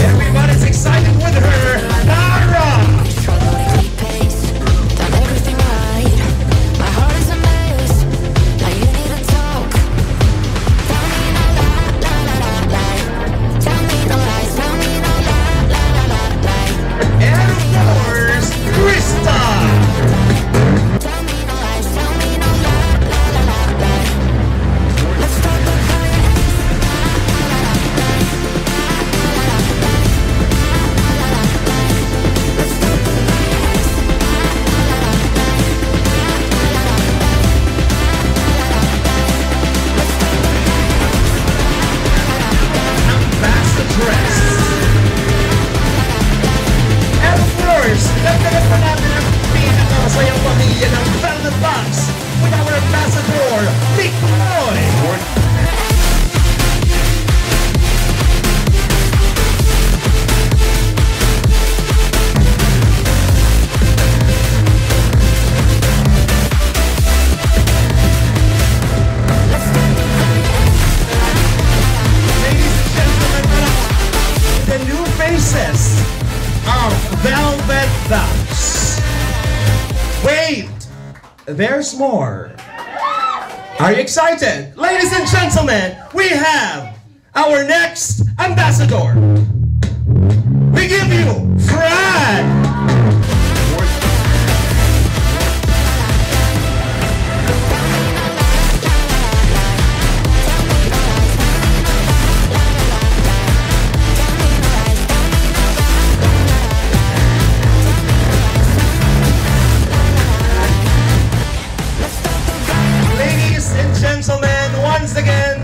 Everybody's excited with her, Tara. Done everything right. My heart is a mess. Now you need to talk. Tell me no lie, lie, lie, lie, lie. Tell me no lies. Tell me no lie, lie, lie, lie, lie. And of course, Krista. Tell me no lies. Tell me no lie, lie, lie, lie, lie. Let's talk about it. Ambassadress. And of course, dagdagan pa natin ang pinakamasayang pamilya ng Velvet Box with our ambassador, Mikoy. Ladies and gentlemen, the new faces of Velvet Box. Wait, there's more. Are you excited? Ladies and gentlemen, we have our next ambassador. We give you Fred. Ladies and gentlemen, once again,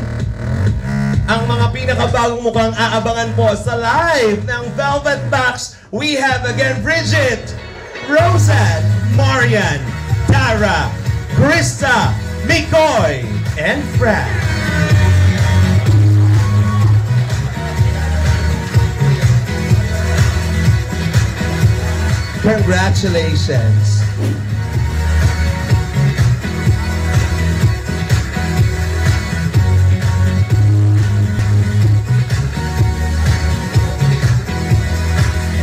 ang mga pinakabagong mukhang aabangan po sa live ng Velvet Box, we have again Bridget, Roseanne, Marian, Tara, Krista, Mikoy, and Fred. Congratulations.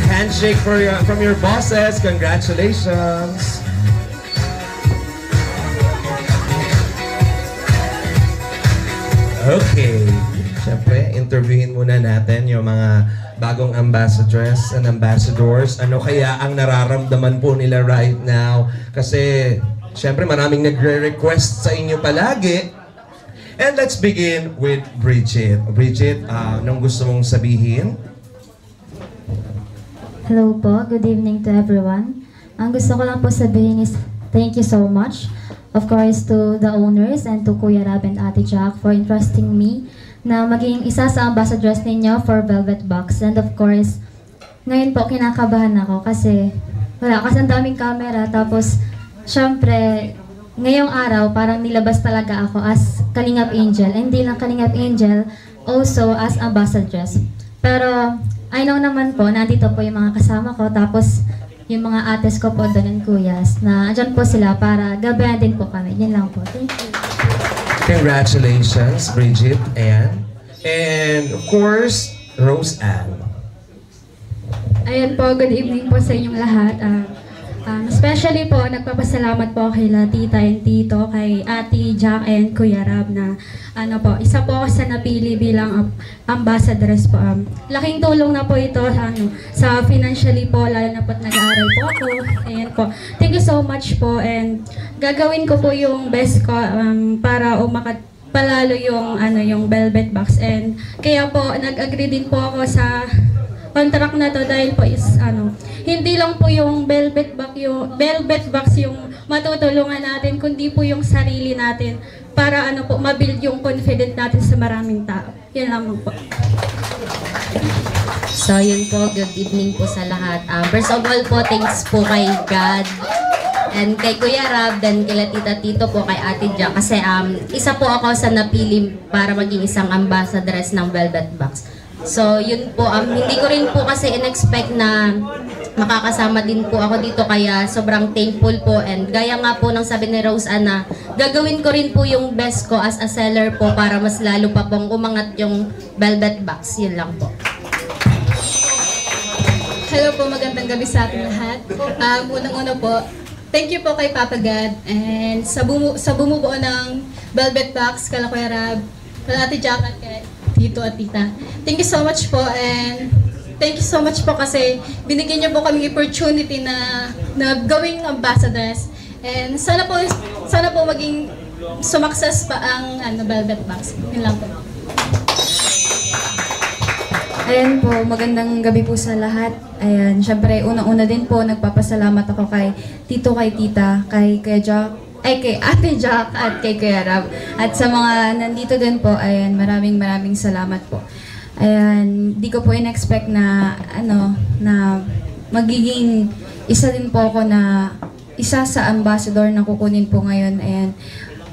Handshake from your bosses. Congratulations. Okay. Siyempre, interviewin muna natin yung mga bagong ambassadors and ambassadors. Ano kaya ang nararamdaman po nila right now? Kasi, siyempre, maraming nagre-request sa inyo palagi. And let's begin with Bridget. Bridget, anong gusto mong sabihin? Hello po, good evening to everyone. Ang gusto ko lang po sabihin is thank you so much. Of course, to the owners and to Kuya Rab and Ate Jack for entrusting me na maging isa sa ambassadors ninyo for Velvet Box. And of course, ngayon po kinakabahan ako kasi ang daming camera. Tapos, syempre, ngayong araw parang nilabas talaga ako as Kalingap Angel. And hindi lang Kalingap Angel, also as ambassadress. Pero, I know naman po, nandito po yung mga kasama ko. Tapos, yung mga ates ko po doon and kuyas na andyan po sila para gabayan din po kami. Yan lang po. Thank you. Congratulations, Bridget, Ann. And of course, Rose Ann. Ayan po, good evening po sa inyong lahat. Especially po, nagpapasalamat po kay Tita and Tito, kay Ate Jack and Kuya Rab na isa po ako sa napili bilang ambassadress po. Laking tulong na po ito sa financially po, lalo na po nag-aaral po ako. Ayan po. Thank you so much po and gagawin ko po yung best ko para palalo yung Velvet Box. And kaya po, nag-agree din po ako sa contract na to dahil po is hindi lang po yung Velvet Box yung matutulungan natin, kundi po yung sarili natin para ma-build yung confidence natin sa maraming tao. Yan lang po. So yun po, good evening po sa lahat. First of all po, thanks po kay God and kay Kuya Rab, then kay Tita Tito po, kay Ate Jack. Kasi isa po ako sa napili para maging isang ambassadress ng Velvet Box. So, yun po, hindi ko rin po kasi in-expect na makakasama din po ako dito, kaya sobrang thankful po. And gaya nga po ng sabi ni Rose Anna, gagawin ko rin po yung best ko as a seller po para mas lalo pa pong umangat yung Velvet Box. Yun lang po. Hello po, magandang gabi sa ating lahat. Unang-una po, thank you po kay Papa God and sa bumubuo ng Velvet Box, kala Kuya Rab, kala Ate Jack at kay Tito at Tita. Thank you so much po and thank you so much po kasi binigyan niyo po kami opportunity na gawing ambassadors and sana po maging sumakses pa ang Velvet Box. Yun lang po. Ayan po, magandang gabi po sa lahat. Ayan, syempre unang-una din po nagpapasalamat ako kay Tito, kay Tita, kay Jack, kay Ate Jack at kay Kuya Rab. At sa mga nandito din po, ayan, maraming salamat po. Ayan, di ko po in-expect na, na magiging isa din po ako na isa sa ambassador na kukunin po ngayon. Ayan,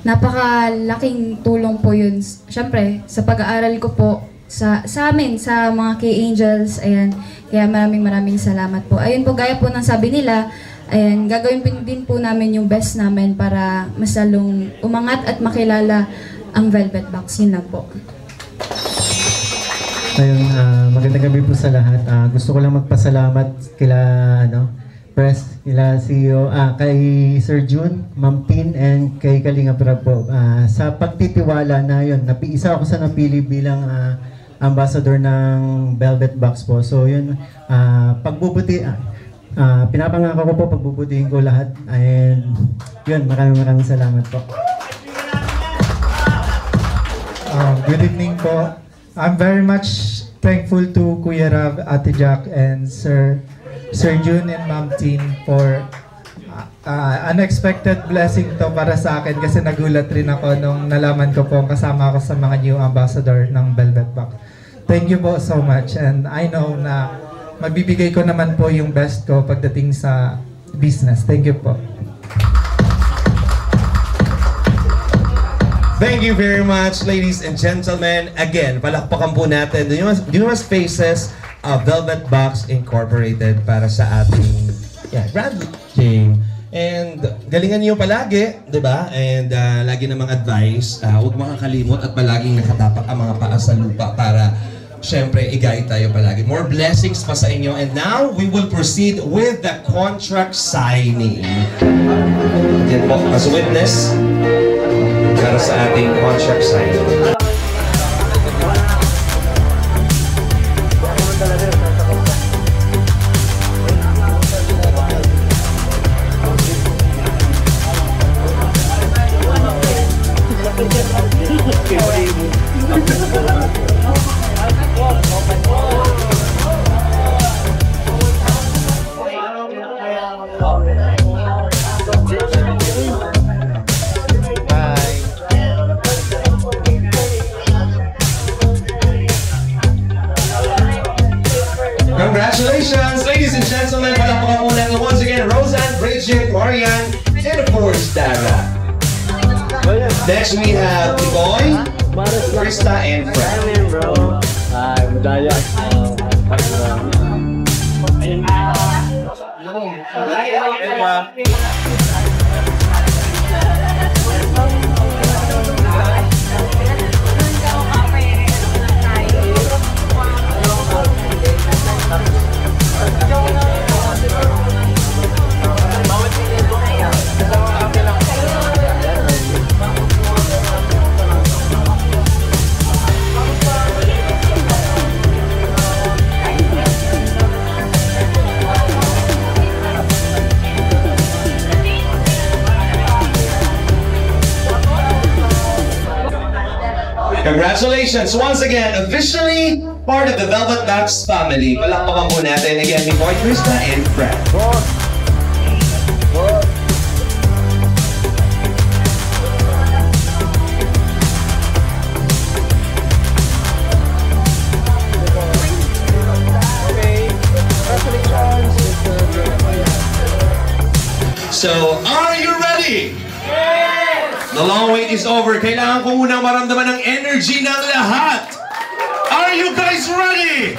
napakalaking tulong po yun. Siyempre, sa pag-aaral ko po, sa amin, sa mga K-Angels, ayan, kaya maraming salamat po. Ayun po, gaya po ng sabi nila, ayan, gagawin din po namin yung best namin para mas lalong umangat at makilala ang Velvet Box. Yun lang po. Ayun, magandang gabi po sa lahat. Gusto ko lang magpasalamat kila, press, kila CEO, kay Sir June, Ma'am Tin, and kay Kalingap Rab po. Sa pagtitiwala na yun, isa ako sa napili bilang ambassador ng Velvet Box po. So yun, pinapangako ko po, pagbubutihin ko lahat. And yun, maraming salamat po. Good evening po. I'm very much thankful to Kuya Rab, Ate Jack, and Sir June and Ma'am Tin for unexpected blessing to para sa akin kasi nagulat rin ako nung nalaman ko po kasama ako sa mga new ambassador ng Velvet Box. Thank you po so much and I know na magbibigay ko naman po yung best ko pagdating sa business. Thank you po. Thank you very much, ladies and gentlemen. Again, palakpakan po natin the newest faces of Velvet Box Incorporated para sa ating Yeah, grand launching. And galingan niyo palagi, di ba? And lagi namang advice, huwag makakalimot at palaging nakatapak ang mga paa sa lupa para syempre i-guide tayo palagi. More blessings pa sa inyo. And now, we will proceed with the contract signing. Yan po, as witness, para sa ating contract signing. Congratulations, ladies and gentlemen. Palakpakan muna once again, Roseanne, Bridget, Marian, and of course, Dara. Next we have Tiboy, Krista, and Fred. Hi, Budaya. Congratulations once again, officially part of the Velvet Box family. Palakpakan po natin again ni Boy, Krista, and Fred. So, are you ready? The long wait is over. Kailangan ko munang maramdaman ng energy ng lahat. Are you guys ready?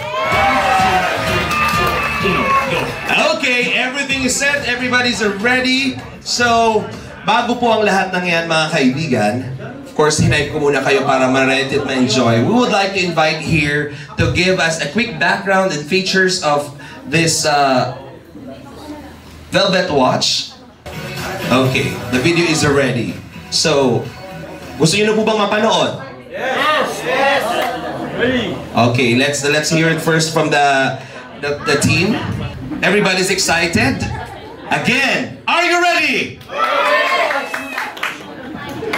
Okay, everything is set. Everybody's ready. So, bago po ang lahat ng yan, mga kaibigan, of course, hinayip ko muna kayo para ma-ready at ma-enjoy. We would like to invite here to give us a quick background and features of this Velvet watch. Okay, the video is ready. So, gusto niyo na po bang mapanood? Yes! Yes! Okay, let's hear it first from the team. Everybody's excited? Again, are you ready? Yes!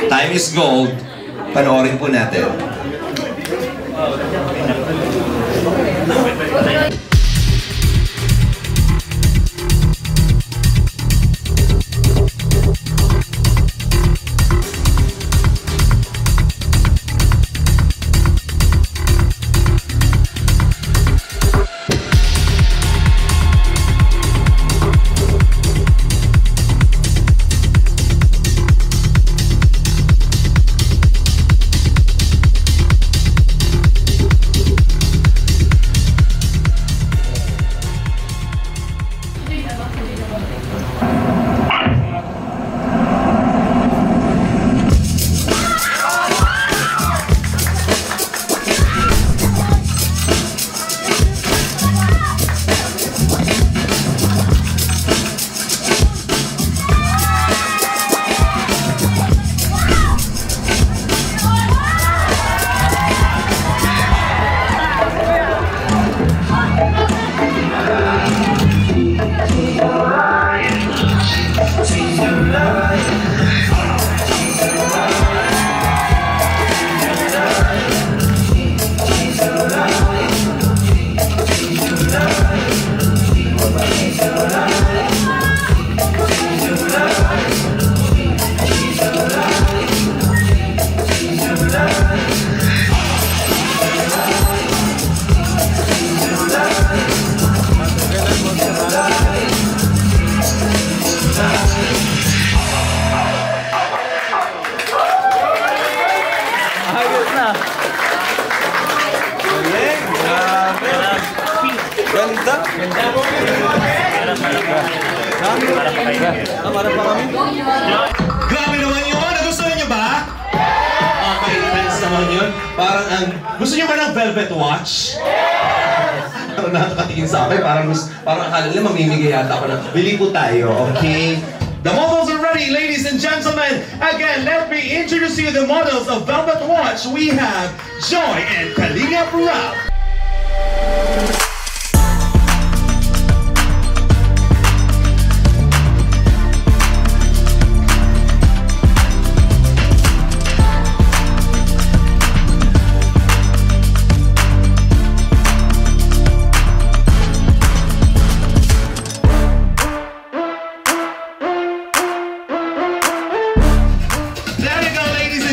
Time is gold. Panoorin po natin. Ganda. Grabe naman yun! Nagustuhan niyo ba? Intense naman yun. Parang gusto niyo ba ng Velvet Watch? Parang nakakatingin sa akin, parang akala nila mamimigay yata ako na. Bili po tayo, okay? The models are ready, ladies and gentlemen. Again, let me introduce you the models of Velvet Watch. We have Joy and Kalinga Rab.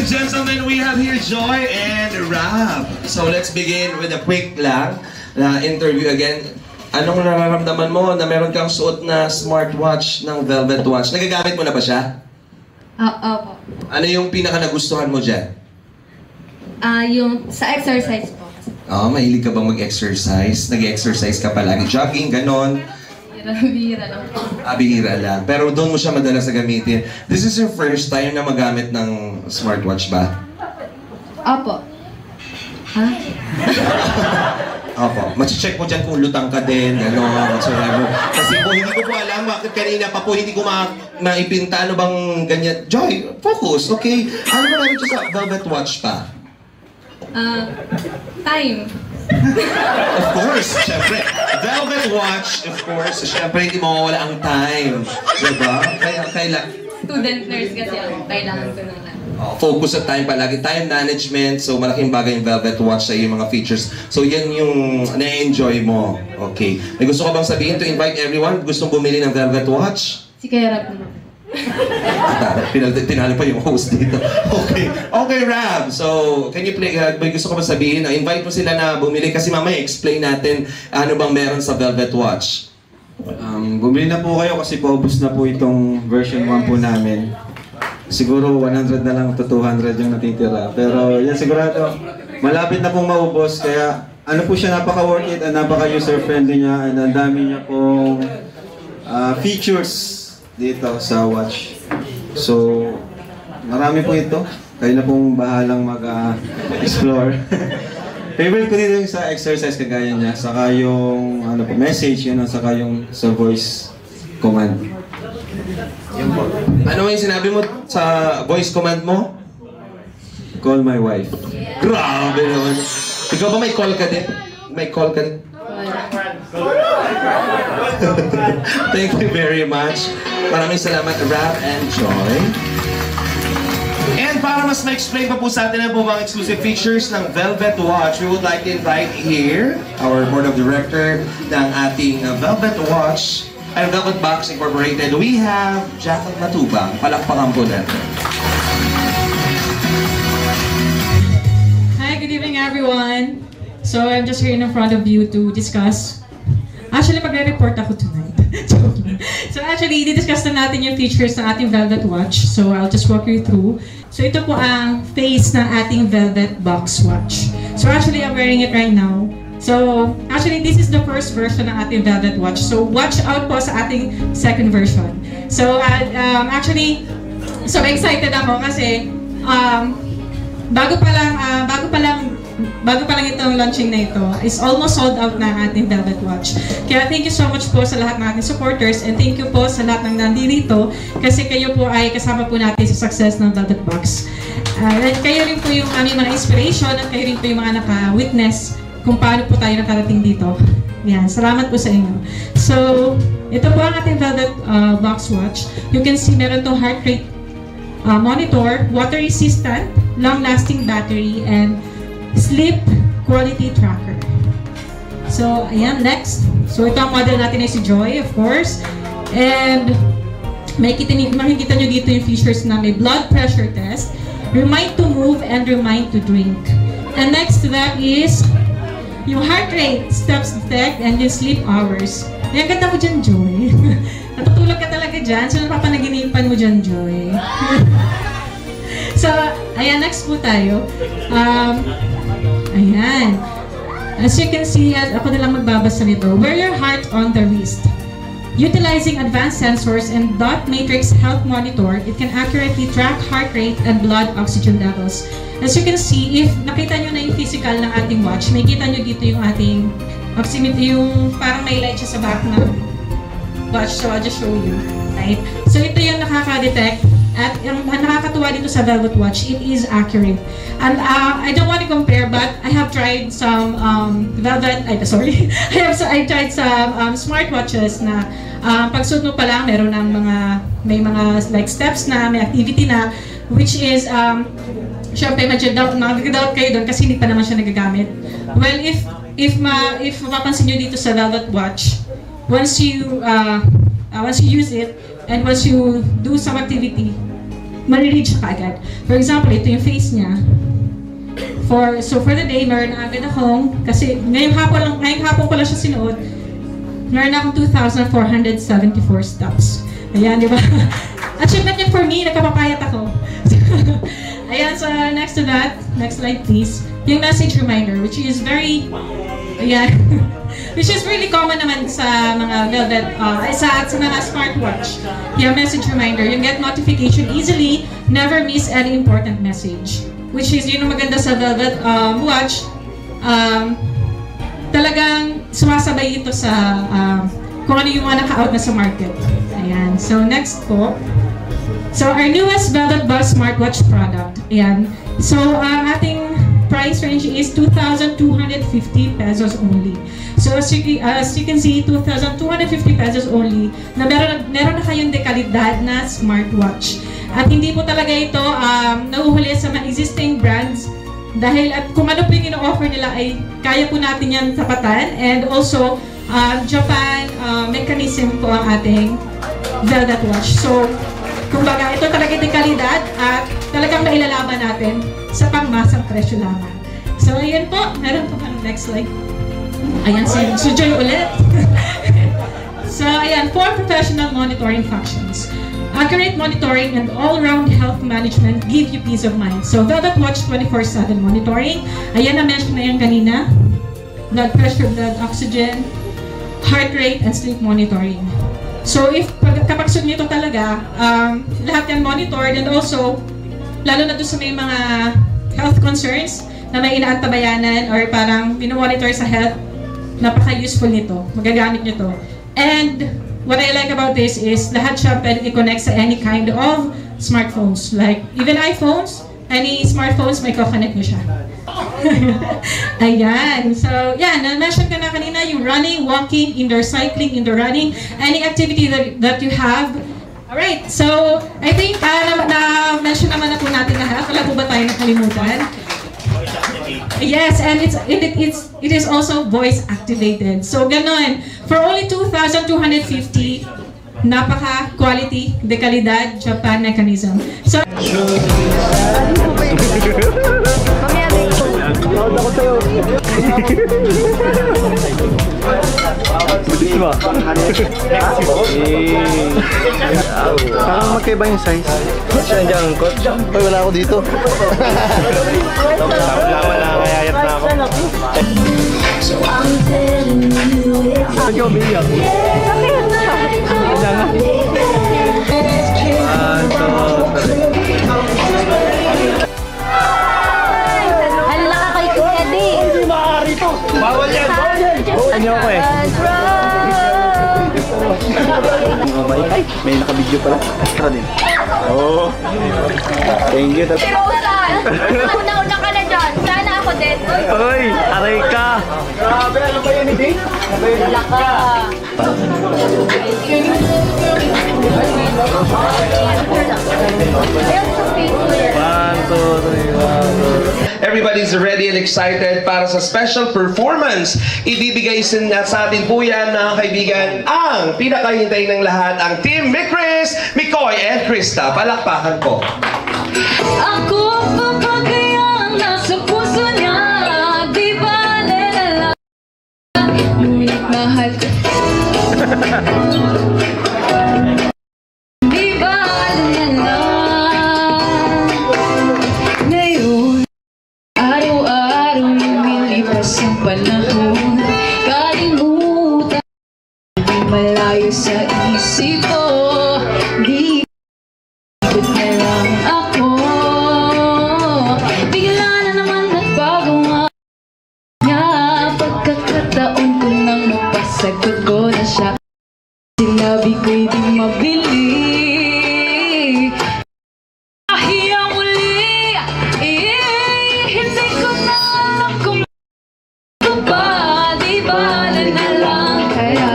Gentlemen, we have here Joy and Rab. So let's begin with a quick lang interview again. Anong nararamdaman mo na meron kang suot na smartwatch ng Velvet Watch? Nagagamit mo na ba siya? Opo. Ano yung pinaka nagustuhan mo dyan? Yung sa exercise po. Mahilig ka bang mag-exercise? Nag-exercise ka palagi? Jogging, ganon? Bihira lang po. Bihira lang. Pero doon mo siya madalas gamitin. This is your first time na magamit ng smartwatch ba? Opo. Ha? Opo. Machi-check mo dyan kung lutang ka din, gano'n, whatsoever. Kasi po, hindi ko po alam bakit kanina pa po hindi ko maipinta ano bang ganyan. Joy, focus, okay? Ano ba namin siya sa Velvet Watch pa? Time. Of course, syempre. Velvet Watch, of course, syempre hindi mawawala ang time. Diba? Student nurse kasi ako. Kailangan ko ng focus sa time palagi. Time management. So, malaking bagay yung Velvet Watch sa yung mga features. So, yan yung na-enjoy mo. Okay. May gusto ka bang sabihin to invite everyone? Gustong bumili ng Velvet Watch? Si Kaya Rab naman. Tinalo pa yung host dito. Okay. Okay, Rab. So, can you play, may gusto ko ba sabihin? Invite mo sila na bumili kasi mamaya explain natin ano bang meron sa Velvet Watch. Bumili na po kayo kasi paubos na po itong version 1 po namin. Siguro 100 na lang to 200 yung natitira. Pero yan sigurado, malapit na pong maubos. Kaya ano po siya, napaka-worth it at napaka-user-friendly niya. And ang dami niya pong features dito sa watch. So, marami po ito. Kayo na pong bahalang mag-explore. Favorite ko dito yung sa exercise kagaya niya. Saka yung message, yun, saka yung sa voice command. Yan po. Ano yung sinabi mo sa voice command mo? Call my wife. Grabe naman. Ikaw ba may call ka din? May call ka din? Thank you very much. Maraming salamat, Rab and Joy. And para mas ma-explain pa po sa atin ang po bang exclusive features ng Velvet Watch, we would like to invite here our board of director ng ating Velvet Watch and Velvet Box Incorporated. We have Jackal Matubang. Palakpakan po natin. Hi, good evening everyone. So I'm just here in front of you to discuss. Actually, magre-report ako tonight. So actually, i-discuss na natin yung features ng ating Velvet Watch. So I'll just walk you through. So ito po ang face ng ating Velvet Box Watch. So actually, I'm wearing it right now. So actually, this is the first version ng ating Velvet Watch. So watch out po sa ating second version. So actually, so excited ako kasi bago pa lang itong launching na ito, is almost sold out na ang ating Velvet Watch. Kaya thank you so much po sa lahat ng ating supporters and thank you po sa lahat ng nandito kasi kayo po ay kasama po natin sa success ng Velvet Box. At kayo rin po yung aming mga inspiration at kayo rin po yung mga naka-witness kung paano po tayo nakarating dito. Yan, salamat po sa inyo. So, ito po ang ating Velvet Box Watch. You can see meron itong heart rate monitor, water resistant, long-lasting battery, and sleep quality tracker. So, ayan, next. So, ito ang model natin ay si Joy, of course. And, makikita nyo dito yung features na may blood pressure test, remind to move, and remind to drink. And next to that is yung heart rate, steps detect, and yung sleep hours. Ayan, ganda mo dyan, Joy. Natutulog ka talaga dyan. So, napapanaginipan mo dyan, Joy. So, ayan, next po tayo. Ayan. As you can see, ako na lang magbabasa nito. Wear your heart on the wrist. Utilizing advanced sensors and dot matrix health monitor, it can accurately track heart rate and blood oxygen levels. As you can see, if nakita nyo na yung physical ng ating watch, may kita nyo dito yung ating oximeter, yung parang may light siya sa back ng watch. So I'll just show you. Right? So ito yung nakaka-detect. At ang nakakatuwa dito sa Velvet Watch, it is accurate. And I don't want to compare, but I have tried some I tried some smartwatches na pagsuot mo pa lang, meron ng may mga like steps na, may activity na, which is, syempre medyo doubt kayo doon kasi hindi pa naman siya nagagamit. Well, if mapapansin nyo dito sa Velvet Watch, once you use it, and once you do some activity, mariread siya kaagad. For example, ito yung face niya. For the day, meron na agad akong, kasi ngayong hapon ko lang siya sinuot, meron na akong 2,474 steps. Ayan, di ba? Achievement yun for me, nagkapapayat ako. Ayan, so next to that, next slide please, yung message reminder, which is very, ayan, which is really common naman sa mga Velvet, sa mga smartwatch. Yung message reminder, you get notification easily, never miss any important message. Which is, yun ang maganda sa Velvet watch, talagang sumasabay ito sa kung ano yung mga naka-out na sa market. Ayan, so next po. So our newest Velvet Bucks smartwatch product. Ayan, so ating price range is 2,250 pesos only. So as you can see, 2,250 pesos only, na meron na kayong dekalidad na smartwatch. At hindi po talaga ito nauhuli sa mga existing brands, dahil at kung ano po yung ino-offer nila ay kaya po natin yan tapatan. And also, Japan mechanism po ang ating Velvet Watch. So, kumbaga, ito talaga dekalidad at talagang mailalaban natin sa pangmasang presyo lamang. So, ayan po. Meron po kang next slide. Ayan, si Joy ulit. So, ayan, 4 professional monitoring functions. Accurate monitoring and all-round health management give you peace of mind. So, Velvet Watch 24/7 monitoring. Ayan, na-mention na yan kanina. Blood pressure, blood oxygen, heart rate, and sleep monitoring. So, kapag suot nyo ito talaga, lahat yan monitored, and also, lalo na doon sa may mga health concerns na may inaantabayanan or parang minomonitor sa health, napaka-useful nito. Magagamit nyo to. And what I like about this is lahat siya pwede i-connect sa any kind of smartphones. Like, even iPhones, any smartphones, may ko-connect nyo siya. Ayan. So, yeah, na-mention ka na kanina yung running, walking, indoor cycling, indoor running, any activity that you have. Alright, so, I think na-mention naman na po natin lahat. Wala po ba tayo nakalimutan? Yes, and it is also voice activated. So ganon. For only 2,250, napaka-quality, dekalidad, Japan mechanism. So Parang magkaiba yung size. Siya nandiyan ang coach. Ay, wala ako dito. Laman na, kayayat na ako. Ba't yung umiiyak? Hala ka kay Eddie! Hindi maaari to! Bawal yan! Bawal niyo ako eh! Ay, may nakabidyo pala. Extra din. Oo. Thank you. Una-una ka na dyan! Sana ako din! Uy, aray ka! Grabe, ano ba yun, Eddie? Wala ka! Everybody's ready and excited para sa special performance. Ibibigay sa atin po yan, mga kaibigan, ang pinakahintay ng lahat, ang Team Mikris, Mikoy, and Krista. Palakpakan po. Ako papagayang nasa puso niya, di ba nalala? Ngunit mahal ko. Di ba alala? Ngayon, araw-araw lumilipas ang panahon. Kalimutan, di malayo sa di mabili. Kahiyang uli, hindi ko na alam kung ba, di bala na lang kaya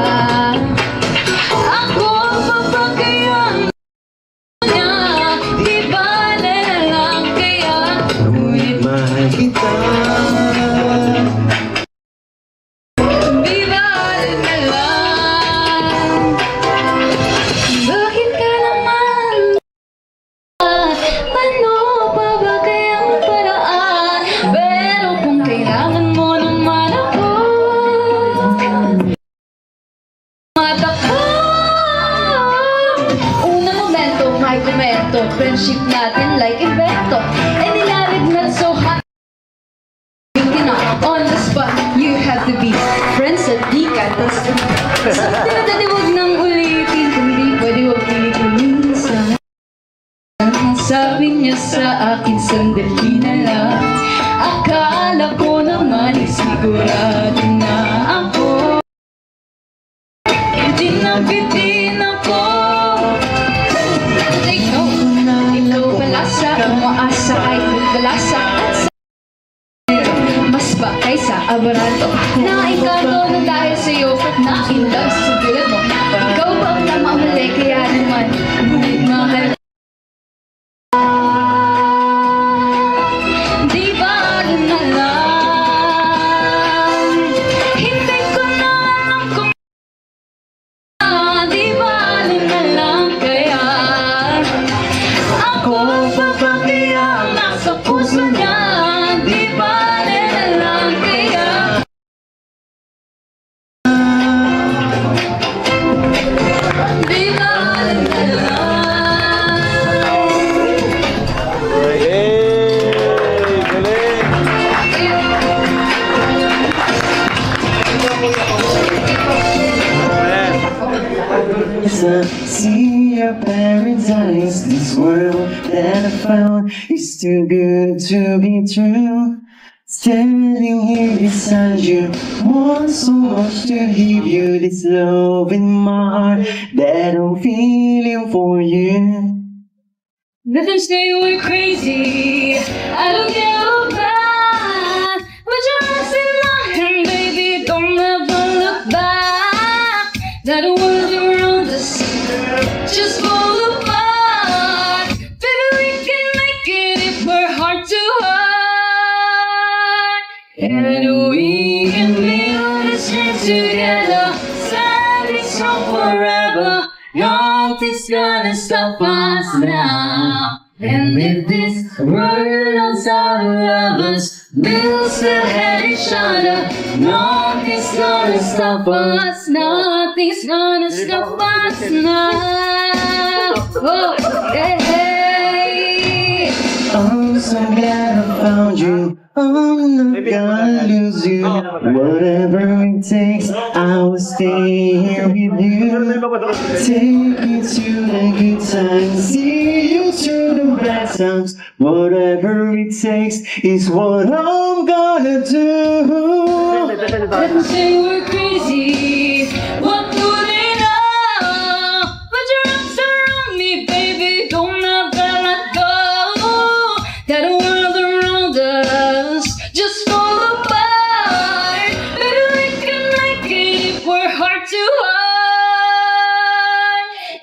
ako papagayang niya, di bala na lang kaya ngunit mahal kita. Di bala na lang. Bakit ka naman? Ano pa ba kayang paraan? Pero kung kailangan mo naman ako, mata ko. Unang momento, may komento, friendship natin like invento. And nilarig na so hot. On the spot, you have to be friends at di ka. Tinatali wag nang ulitin, kung di pwede wag ulitin minsan. Sabi niya sa akin, sandali na lang. Akala ko naman sigurado na ako. Hindi nabitin ako. Take note, ikaw pala sa umaasa ay magbalasa. Mas ba kaysa abarato na ikato na dahil sa'yo na in love sa tulad mo. Ikaw ba ang namamali kaya naman ngunit mahal. Di bala na lang. Hindi ko na alam kung di bala na lang kaya ako papakiyang nasa puso niya. Di bala na lang kaya di bala na lang. It's a sea of paradise. This world that I found is too good to be true. Standing here beside you, want so much to give you this love in my heart that I'm feeling for you. Nothing say we're crazy. I don't give a bad. But you're lost in my hand, baby. Don't ever look back. That world around us just fall apart. Baby, we can make it if we're heart to heart. And we can build this dream together. Standing strong forever. Nothing's gonna stop us now. And with this world outside of us, we'll still have each other. Nothing's gonna stop us. Nothing's gonna stop us now. Oh, hey, hey. I'm so glad I found you. I'm not gonna lose you. Whatever it takes, I will stay here with you. Take me to the good times, see you through the bad times. Whatever it takes is what I'm gonna do. Let me say we're crazy. What would it know? Put your arms around me, baby. Don't ever let go. That world around us just fall apart. Maybe we can make it if we're heart to heart.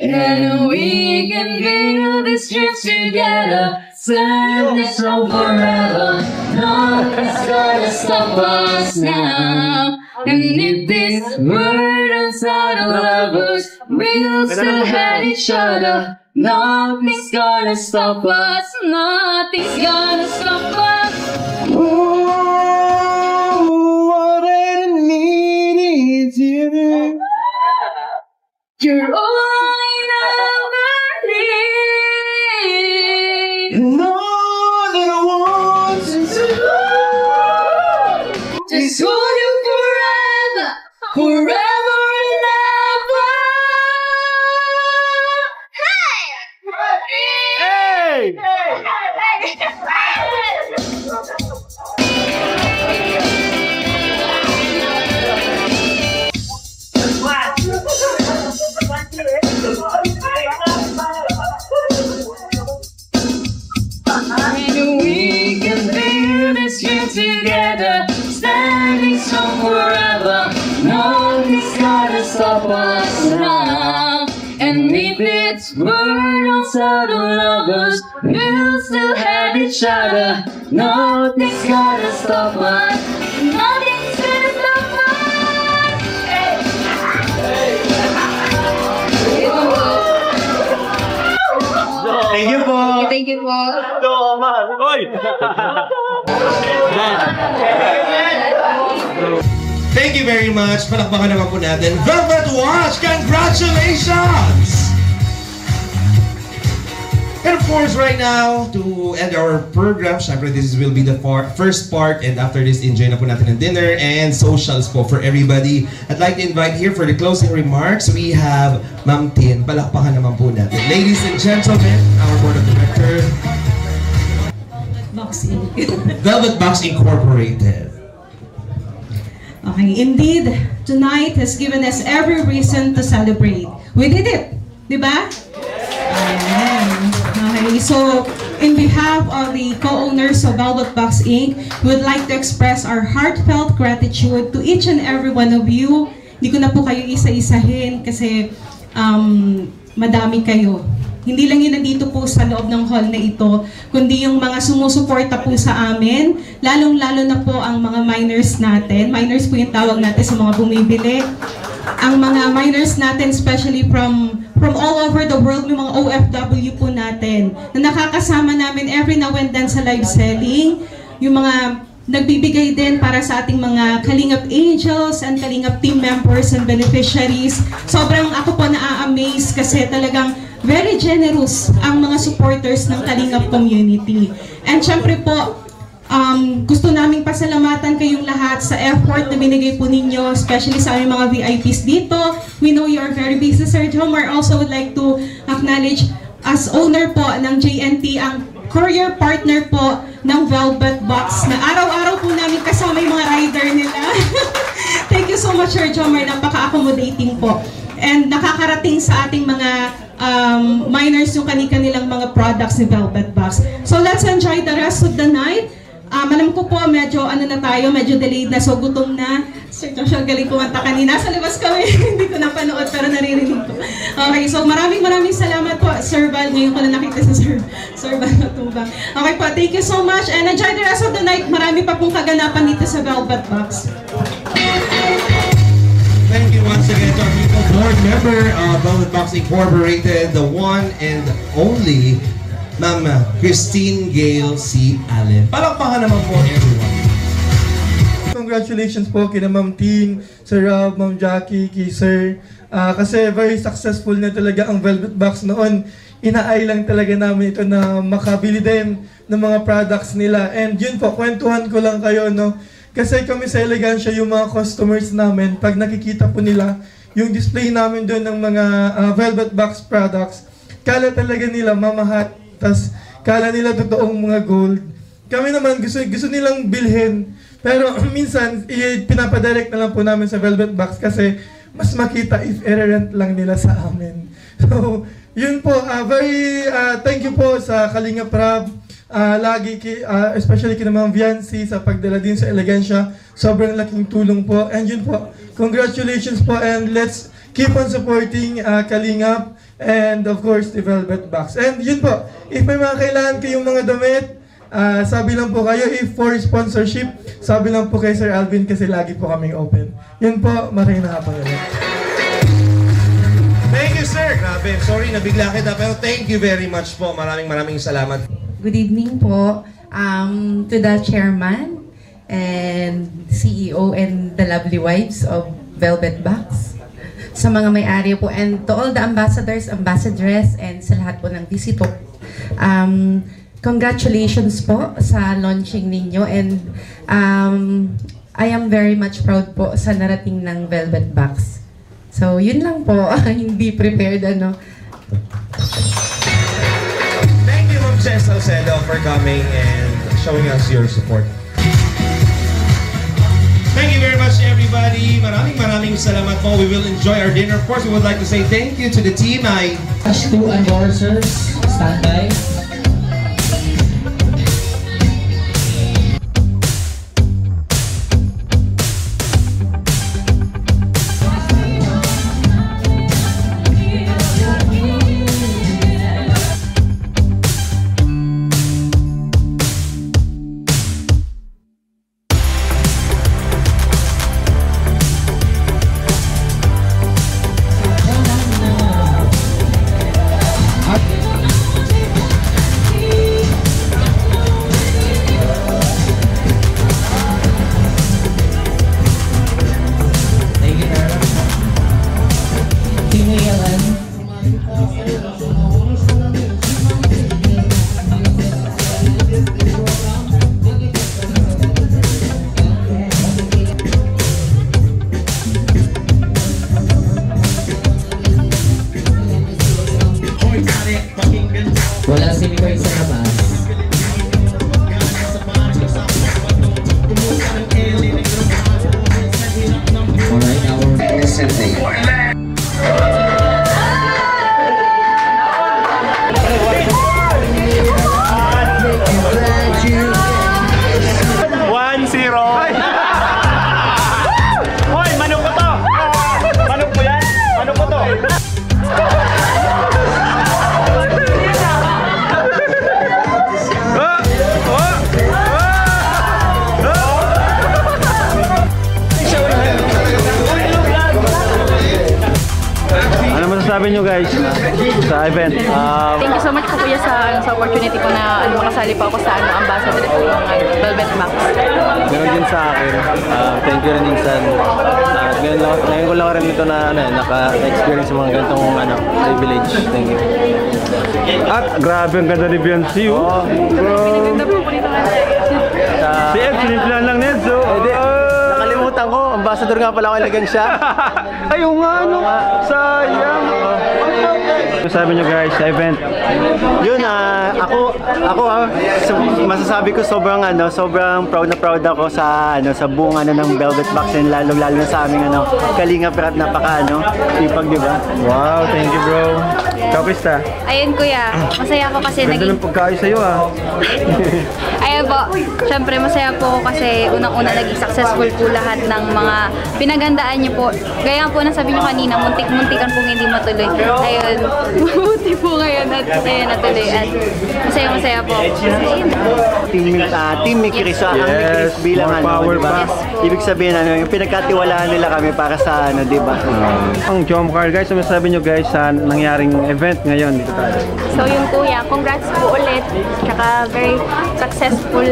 And we can build this dream together. Standing strong forever. Nothing's gonna stop us now. And if this world outside of lovers, we'll still have each other. Nothing's gonna stop us. Nothing's gonna stop us. What I need is you. You're all I ever need. And all that I want to do is hold you forever, forever and ever. Hey! this song forever. Nothing's gonna stop us now. And if it's burned outside of us, we'll still have each other. Nothing's gonna stop us. Nothing's gonna stop us. Hey. Thank you po. Thank you po. Thank you very much. Palakpakan naman po natin. Velvet Watch, congratulations! And of course, right now, to end our program, syempre this will be the first part, and after this, enjoy na po natin ang dinner and socials po for everybody. I'd like to invite here for the closing remarks, we have Ma'am Tin. Palakpakan naman po natin. Ladies and gentlemen, our board of directors, Velvet Box Incorporated. Okay, indeed, tonight has given us every reason to celebrate. We did it, di ba? Ayan. Okay, so in behalf of the co-owners of Velvet Box Inc., we would like to express our heartfelt gratitude to each and every one of you. Hindi ko na po kayo isa-isahin kasi madami kayo. Hindi lang yun nandito po sa loob ng hall na ito, kundi yung mga sumusuporta po sa amin, lalong-lalo na po ang mga minors natin. Minors po yung tawag natin sa mga bumibili. Ang mga minors natin, especially from all over the world, may mga OFW po natin, na nakakasama namin every now and then sa live selling. Yung mga nagbibigay din para sa ating mga Kalingap Angels and Kalingap team members and beneficiaries. Sobrang ako po na-amaze kasi talagang very generous ang mga supporters ng Kalingap community. And syempre po, gusto naming pasalamatan kayong lahat sa effort na binigay po ninyo, especially sa aming mga VIPs dito. We know you are very busy, Sir Jomar. Also would like to acknowledge as owner po ng JNT, ang courier partner po ng Velvet Box na araw-araw po namin kasama yung mga rider nila. Thank you so much, Sir Jomar. Napaka-accommodating po. And nakakarating sa ating mga minors yung kanilang mga products ni Velvet Box. So let's enjoy the rest of the night. Alam ko po, medyo medyo delayed na, so gutom na. Sir Joshua, galing kumanta kanina. Sa labas kami, hindi ko napanood, pero naririnig ko. Okay, so maraming salamat po, Sir Val. Ngayon ko na nakita si Sir Val Matubang. Okay po, thank you so much, and enjoy the rest of the night. Marami pa pong kaganapan dito sa Velvet Box. Thank you once again to our people board member of Velvet Box Incorporated, the one and only Ma'am Christine Gail C. Allen. Palakpakan naman po everyone. Congratulations po kina Ma'am Tin, Sir Rob, Ma'am Jackie, kay Sir. Kasi very successful na talaga ang Velvet Box noon. Inaay lang talaga namin ito na makabili din ng mga products nila. And yun po, kwentuhan ko lang kayo, no? Kasi kami sa Elegancia, yung mga customers namin, pag nakikita po nila yung display namin doon ng mga Velvet Box products, kala talaga nila mamahat, tas kala nila totoong mga gold. Kami naman gusto nilang bilhin, pero minsan pinapadirect na lang po namin sa Velvet Box kasi mas makita if i-rent lang nila sa amin. So, yun po, thank you po sa Kalingap Rab. Lagi, especially kina Ma'am Viancy sa pagdala din sa Elegancia. Sobrang laking tulong po. And yun po, congratulations po, and let's keep on supporting Kalingap and of course the Velvet Box. And yun po, if may mga kailangan kayong mga damit, sabi lang po kayo, if for sponsorship, sabi lang po kay Sir Alvin kasi lagi po kaming open. Yun po, maraming nakapagalit. Thank you, sir. Grabe, sorry nabigla kita, pero thank you very much po. Maraming salamat. Good evening po to the chairman and CEO and the lovely wives of Velvet Box, sa mga may-ari po, and to all the ambassadors, ambassadress, and sa lahat po ng visitor. Congratulations po sa launching ninyo, and I am very much proud po sa narating ng Velvet Box. So, yun lang po. Hindi prepared, ano. Thank you, Ma'am Jess Salcedo, for coming and showing us your support. Thank you very much, everybody. Maraming salamat po. We will enjoy our dinner. Of course, we would like to say thank you to the team. To endorsers, stand by. masasabi nyo guys sa event? Thank you so much po kuya sa opportunity ko na makasali po ako sa ambassador po ng Velvet Box. Meron din sa akin. Thank you rin minsan. Ngayon ko lang rin ito na naka-experience sa mga ganitong privilege. Thank you. At grabe ang ganda ni Beyonce. Si Ed, sinimpilan lang Nedso. Nakalimutan ko, ambassador nga pala ako, ilagan siya. Ayaw nga, sayang. Sabi nyo guys sa event? Yun, masasabi ko sobrang proud na proud ako sa buong ng Velvet Box, and lalo na sa aming Kalingap Rap, ipag, di ba? Wow, thank you bro. Ikaw, Krista? Ayun kuya, masaya ako kasi ganda ng pagkain sa'yo Ayun po, syempre masaya po ako kasi unang-una naging successful po lahat ng mga pinagandaan niyo po. Gaya po na sabi niyo kanina, muntik-muntikan pong hindi matuloy. Ayun, mabuti po ngayon at ayun natuloy at masaya po. Team ni Chris, ang Chris bilang power diba? Ibig sabihin yung pinagkatiwalaan nila kami para sa di ba? Ang Jom Carl guys, ano sabi nyo guys sa nangyaring event ngayon dito tayo? So yun kuya, congrats po ulit. Tsaka very successful.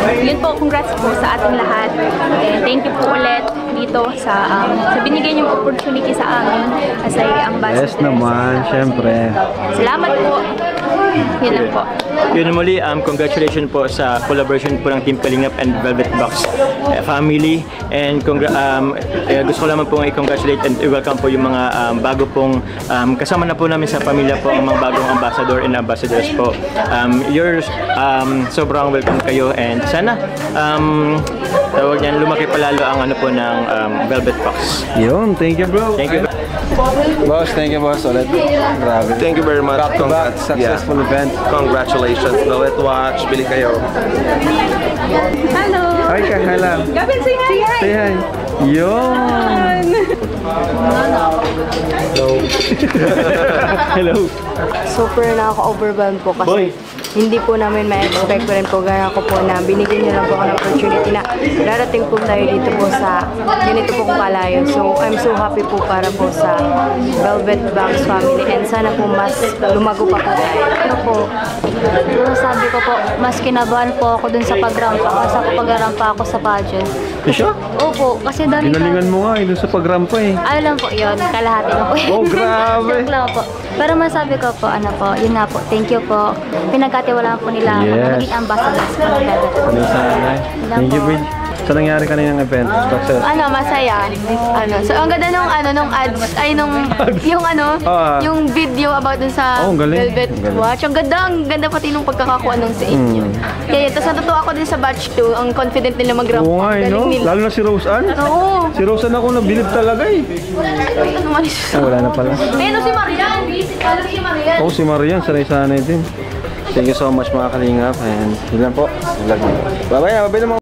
And yun po, congrats po sa ating lahat. And thank you po ulit dito sa binigay niyong opportunity sa amin as ambassador. Yes naman, syempre. Salamat po. Yun lang po. Yun muli, congratulations po sa collaboration po ng Team Kalingap and Velvet Box family. And gusto ko lamang po i-congratulate and i-welcome po yung mga bago pong kasama na po namin sa pamilya po, ang mga bagong ambassador and ambassadors po. Sobrang welcome kayo and sana tawag niyan, lumaki palalo ang po ng Velvet Box. Yun, thank you bro. Thank you. Boss, thank you boss ulit. Grabe. Thank you very much. Congrats. Successful event. Congratulations. Velvet Watch. Bili kayo. Hello. Hi, Kahala. Gavin, say hi. Say hi. Yun. Hello. Hello. Super nakaka-overwhelmed po kasi hindi po namin ma-expect pa rin po gaya ko po na binigyan niyo lang po ako ng opportunity na darating po tayo dito po sa ganito po kung kalayo. So I'm so happy po para po sa Velvet Box family and sana po mas lumago pa po tayo. Ano po, sabi ko po, mas kinabahan po ako dun sa pag-ramp pa kasi pag-ramp pa ako sa pageant. Siya? Opo, kasi dami ginalingan mo nga dun sa pag-rampa Ano lang po yun, kalahati na po yun. Oh, grabe! Joke lang po. Pero masabi ko po, yun nga po, thank you po. Pinagkatiwalaan po nila ako na naging ambassadors po ng Velvet. Thank you, Bridge. Sa nangyari kaninang event? Success? Masaya. So ang ganda nung ads, yung video about dun sa Velvet Watch. Ang ganda pati nung pagkakakuha nung sa inyo. Kaya tapos natutuwa ako din sa batch 2, ang confident nila mag-ramp. Oo nga, lalo na si Rose Ann. Oo. Si Rose Ann ako nabilib talaga wala na pala. Pero si Marian, si Marian, sanay-sanay din. Thank you so much mga kalingap and yun lang po. Bye-bye, mabay naman.